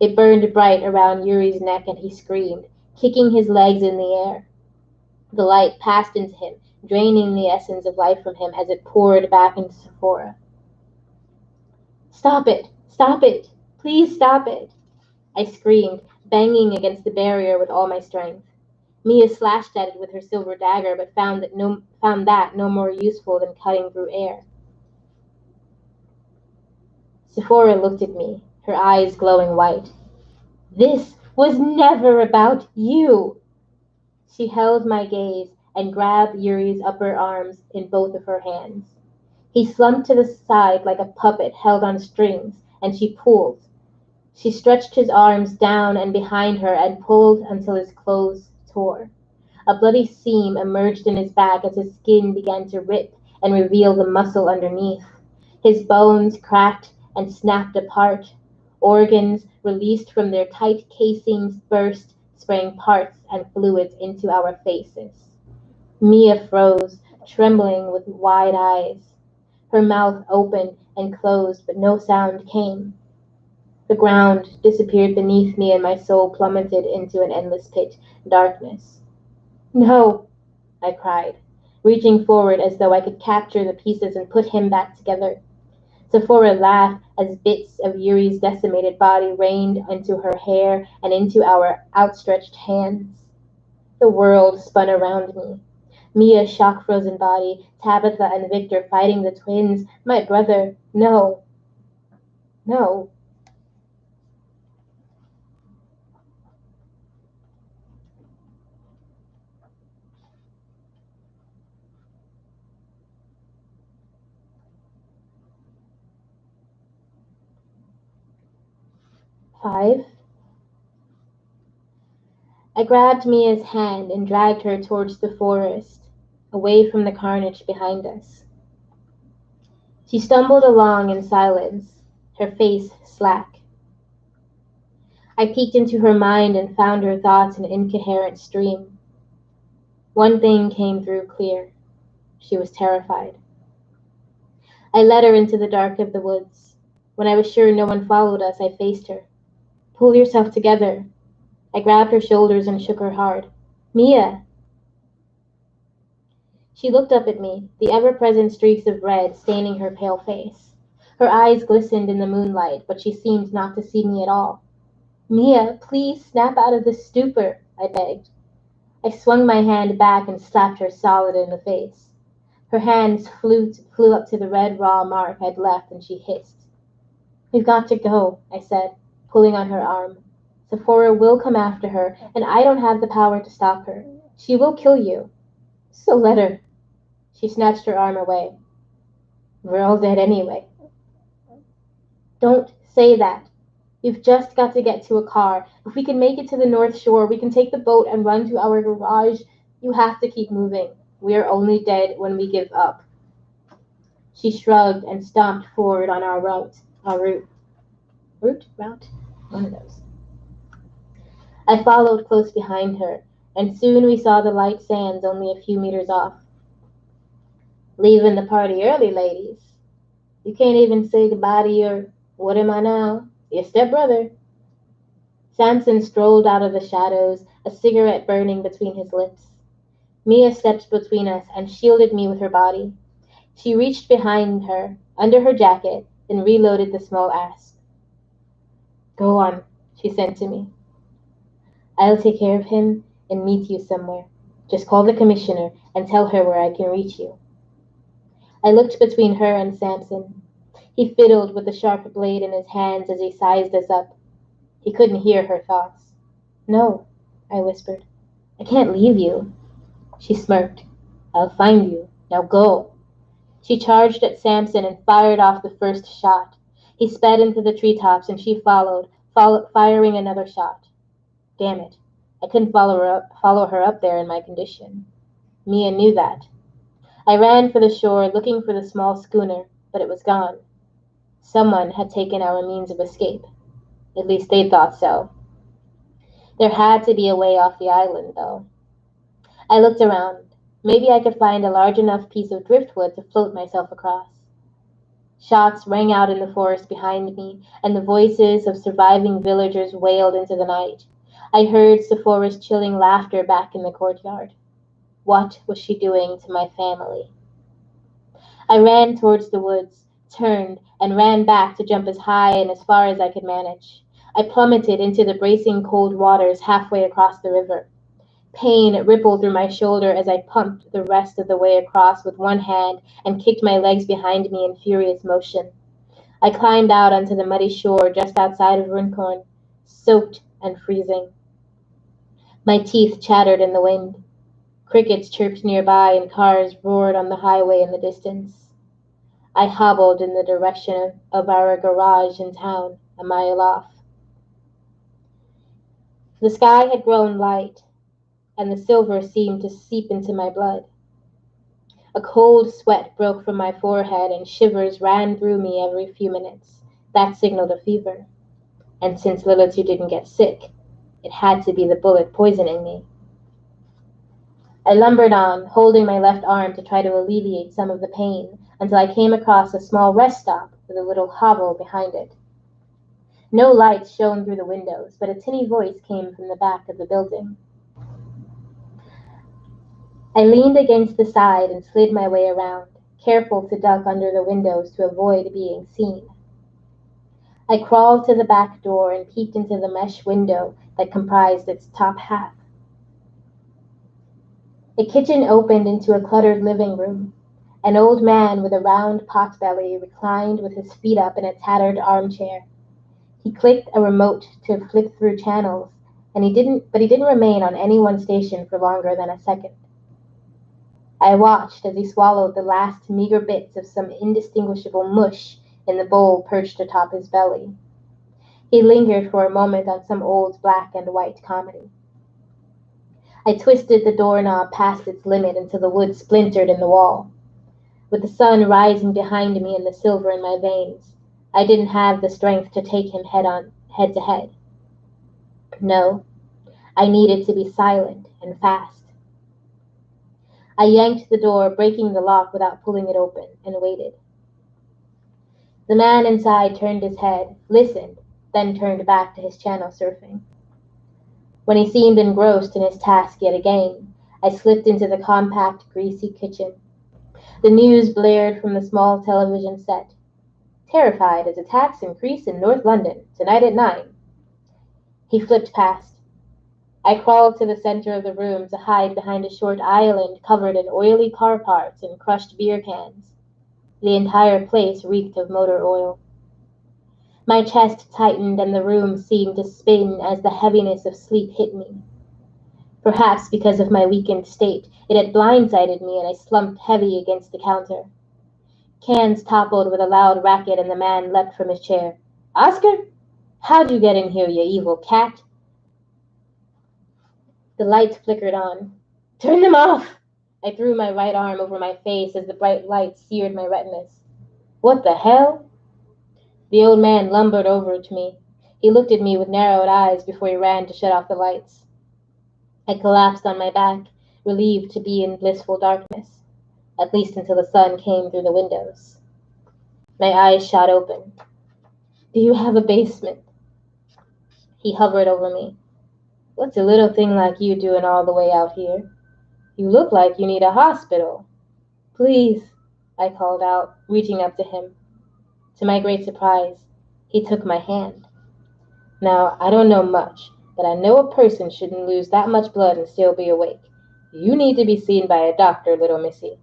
It burned bright around Yuri's neck, and he screamed, kicking his legs in the air. The light passed into him, draining the essence of life from him as it poured back into Sephora. Stop it! Stop it! Please stop it! I screamed, banging against the barrier with all my strength. Mia slashed at it with her silver dagger, but found that no more useful than cutting through air. Sephora looked at me, her eyes glowing white. This was never about you! She held my gaze and grabbed Yuri's upper arms in both of her hands. He slumped to the side like a puppet held on strings, and she pulled. She stretched his arms down and behind her and pulled until his clothes tore. A bloody seam emerged in his back as his skin began to rip and reveal the muscle underneath. His bones cracked and snapped apart. Organs released from their tight casings burst, spraying parts and fluids into our faces. Mia froze, trembling with wide eyes. Her mouth opened and closed, but no sound came. The ground disappeared beneath me and my soul plummeted into an endless pit, darkness. No, I cried, reaching forward as though I could capture the pieces and put him back together. Sephora laughed as bits of Yuri's decimated body rained into her hair and into our outstretched hands. The world spun around me. Mia's shock-frozen body, Tabitha and Victor fighting the twins, my brother. No, no. 5. I grabbed Mia's hand and dragged her towards the forest, away from the carnage behind us. She stumbled along in silence, her face slack. I peeked into her mind and found her thoughts an incoherent stream. One thing came through clear. She was terrified. I led her into the dark of the woods. When I was sure no one followed us, I faced her. Pull yourself together. I grabbed her shoulders and shook her hard. Mia! She looked up at me, the ever-present streaks of red staining her pale face. Her eyes glistened in the moonlight, but she seemed not to see me at all. Mia, please snap out of this stupor, I begged. I swung my hand back and slapped her solid in the face. Her hands flew up to the red raw mark I'd left, and she hissed. We've got to go, I said, pulling on her arm. Sephora will come after her, and I don't have the power to stop her. She will kill you. So let her. She snatched her arm away. We're all dead anyway. Don't say that. We've just got to get to a car. If we can make it to the North Shore, we can take the boat and run to our garage. You have to keep moving. We are only dead when we give up. She shrugged and stomped forward on our route. Route? One of those. I followed close behind her, and soon we saw the light sands only a few meters off. Leaving the party early, ladies. You can't even say goodbye to your, what am I now? Your stepbrother. Samson strolled out of the shadows, a cigarette burning between his lips. Mia stepped between us and shielded me with her body. She reached behind her, under her jacket, then reloaded the small asp. Go on, she said to me. I'll take care of him and meet you somewhere. Just call the commissioner and tell her where I can reach you. I looked between her and Samson. He fiddled with the sharp blade in his hands as he sized us up. He couldn't hear her thoughts. No, I whispered. I can't leave you. She smirked. I'll find you. Now go. She charged at Samson and fired off the first shot. He sped into the treetops and she followed, firing another shot. Damn it. I couldn't follow her up there in my condition. Mia knew that. I ran for the shore looking for the small schooner, but it was gone. Someone had taken our means of escape. At least they thought so. There had to be a way off the island, though. I looked around. Maybe I could find a large enough piece of driftwood to float myself across. Shots rang out in the forest behind me, and the voices of surviving villagers wailed into the night. I heard Sephora's chilling laughter back in the courtyard. What was she doing to my family? I ran towards the woods, turned, and ran back to jump as high and as far as I could manage. I plummeted into the bracing cold waters halfway across the river. Pain rippled through my shoulder as I pumped the rest of the way across with one hand and kicked my legs behind me in furious motion. I climbed out onto the muddy shore just outside of Runcorn, soaked and freezing. My teeth chattered in the wind. Crickets chirped nearby and cars roared on the highway in the distance. I hobbled in the direction of our garage in town, a mile off. The sky had grown light, and the silver seemed to seep into my blood. A cold sweat broke from my forehead, and shivers ran through me every few minutes. That signaled a fever. And since Lilitu didn't get sick, it had to be the bullet poisoning me. I lumbered on, holding my left arm to try to alleviate some of the pain, until I came across a small rest stop with a little hovel behind it. No lights shone through the windows, but a tinny voice came from the back of the building. I leaned against the side and slid my way around, careful to duck under the windows to avoid being seen. I crawled to the back door and peeked into the mesh window that comprised its top half. The kitchen opened into a cluttered living room. An old man with a round pot-belly reclined with his feet up in a tattered armchair. He clicked a remote to flip through channels, and he didn't remain on any one station for longer than a second. I watched as he swallowed the last meager bits of some indistinguishable mush in the bowl perched atop his belly. He lingered for a moment on some old black and white comedy. I twisted the doorknob past its limit until the wood splintered in the wall. With the sun rising behind me and the silver in my veins, I didn't have the strength to take him head to head. No, I needed to be silent and fast. I yanked the door, breaking the lock without pulling it open, and waited. The man inside turned his head, listened, then turned back to his channel surfing. When he seemed engrossed in his task yet again, I slipped into the compact, greasy kitchen. The news blared from the small television set. Terrified as attacks increase in North London, tonight at 9. He flipped past. I crawled to the center of the room to hide behind a short island covered in oily car parts and crushed beer cans. The entire place reeked of motor oil. My chest tightened and the room seemed to spin as the heaviness of sleep hit me. Perhaps because of my weakened state, it had blindsided me and I slumped heavy against the counter. Cans toppled with a loud racket and the man leapt from his chair. "Oscar? How'd you get in here, you evil cat?" The lights flickered on. "Turn them off!" I threw my right arm over my face as the bright light seared my retinas. "What the hell?" The old man lumbered over to me. He looked at me with narrowed eyes before he ran to shut off the lights. I collapsed on my back, relieved to be in blissful darkness, at least until the sun came through the windows. My eyes shot open. "Do you have a basement?" He hovered over me. "What's a little thing like you doing all the way out here? You look like you need a hospital." "Please," I called out, reaching up to him. To my great surprise, he took my hand. "Now, I don't know much, but I know a person shouldn't lose that much blood and still be awake. You need to be seen by a doctor, little missy."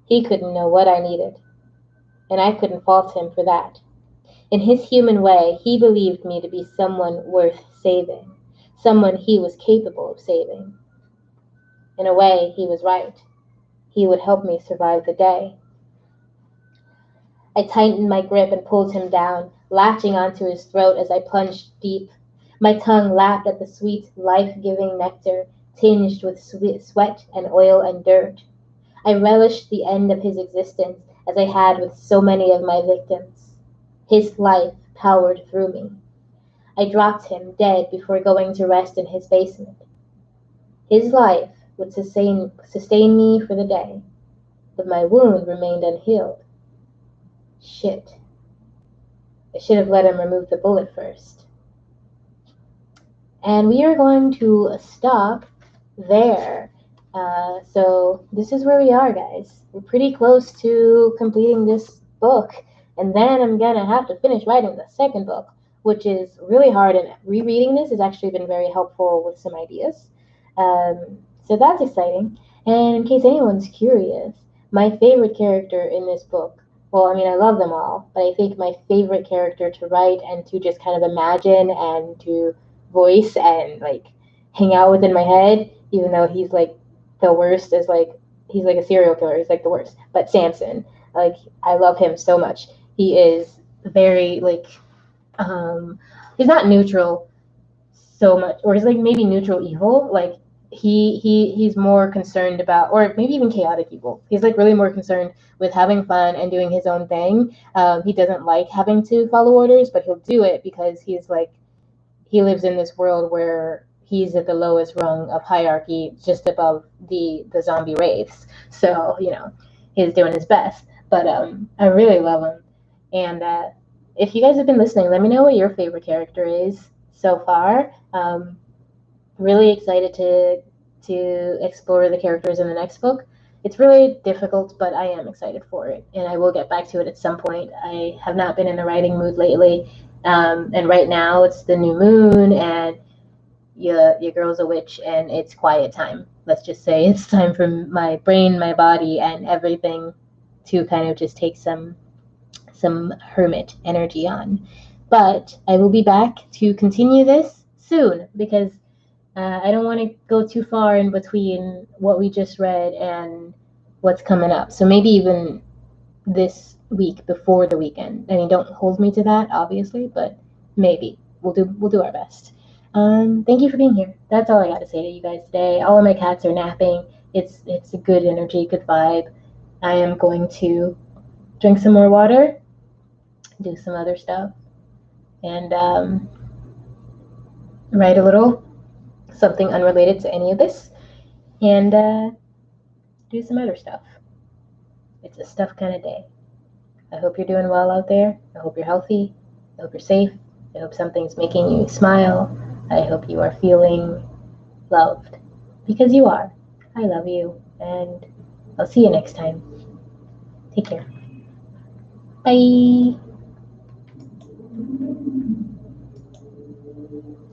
He couldn't know what I needed, and I couldn't fault him for that. In his human way, he believed me to be someone worth saving, someone he was capable of saving. In a way, he was right. He would help me survive the day. I tightened my grip and pulled him down, latching onto his throat as I plunged deep. My tongue lapped at the sweet, life-giving nectar, tinged with sweat and oil and dirt. I relished the end of his existence as I had with so many of my victims. His life powered through me. I dropped him dead before going to rest in his basement. His life would sustain me for the day, but my wound remained unhealed. Shit. I should have let him remove the bullet first. And we are going to stop there. So this is where we are, guys. We're pretty close to completing this book, and then I'm gonna have to finish writing the second book, which is really hard. And rereading this has actually been very helpful with some ideas. So that's exciting. And in case anyone's curious, my favorite character in this book. Well, I mean, I love them all, but I think my favorite character to write and to just kind of imagine and to voice and like hang out with in my head, even though he's like the worst is like he's like a serial killer. He's like the worst. But Samson, like I love him so much. He is very like he's not neutral so much, or he's like maybe neutral evil. Like he's more concerned about, or maybe even chaotic evil. He's like really more concerned with having fun and doing his own thing. He doesn't like having to follow orders, but he'll do it because he's like he lives in this world where he's at the lowest rung of hierarchy, just above the zombie wraiths. So he's doing his best. But I really love him. And if you guys have been listening, let me know what your favorite character is so far. Really excited to explore the characters in the next book. It's really difficult, but I am excited for it, and I will get back to it at some point. I have not been in the writing mood lately, and right now it's the new moon, and your girl's a witch, and it's quiet time. Let's just say it's time for my brain, my body, and everything to kind of just take some hermit energy on. But I will be back to continue this soon because I don't want to go too far in between what we just read and what's coming up. So maybe even this week before the weekend. I mean, don't hold me to that, obviously, but maybe we'll do our best. Thank you for being here. That's all I got to say to you guys today. All of my cats are napping. It's a good energy, good vibe. I am going to drink some more water, do some other stuff, and write a little something unrelated to any of this, and do some other stuff. It's a stuff kind of day. I hope you're doing well out there. I hope you're healthy. I hope you're safe. I hope something's making you smile. I hope you are feeling loved because you are. I love you, and I'll see you next time. Take care. Bye.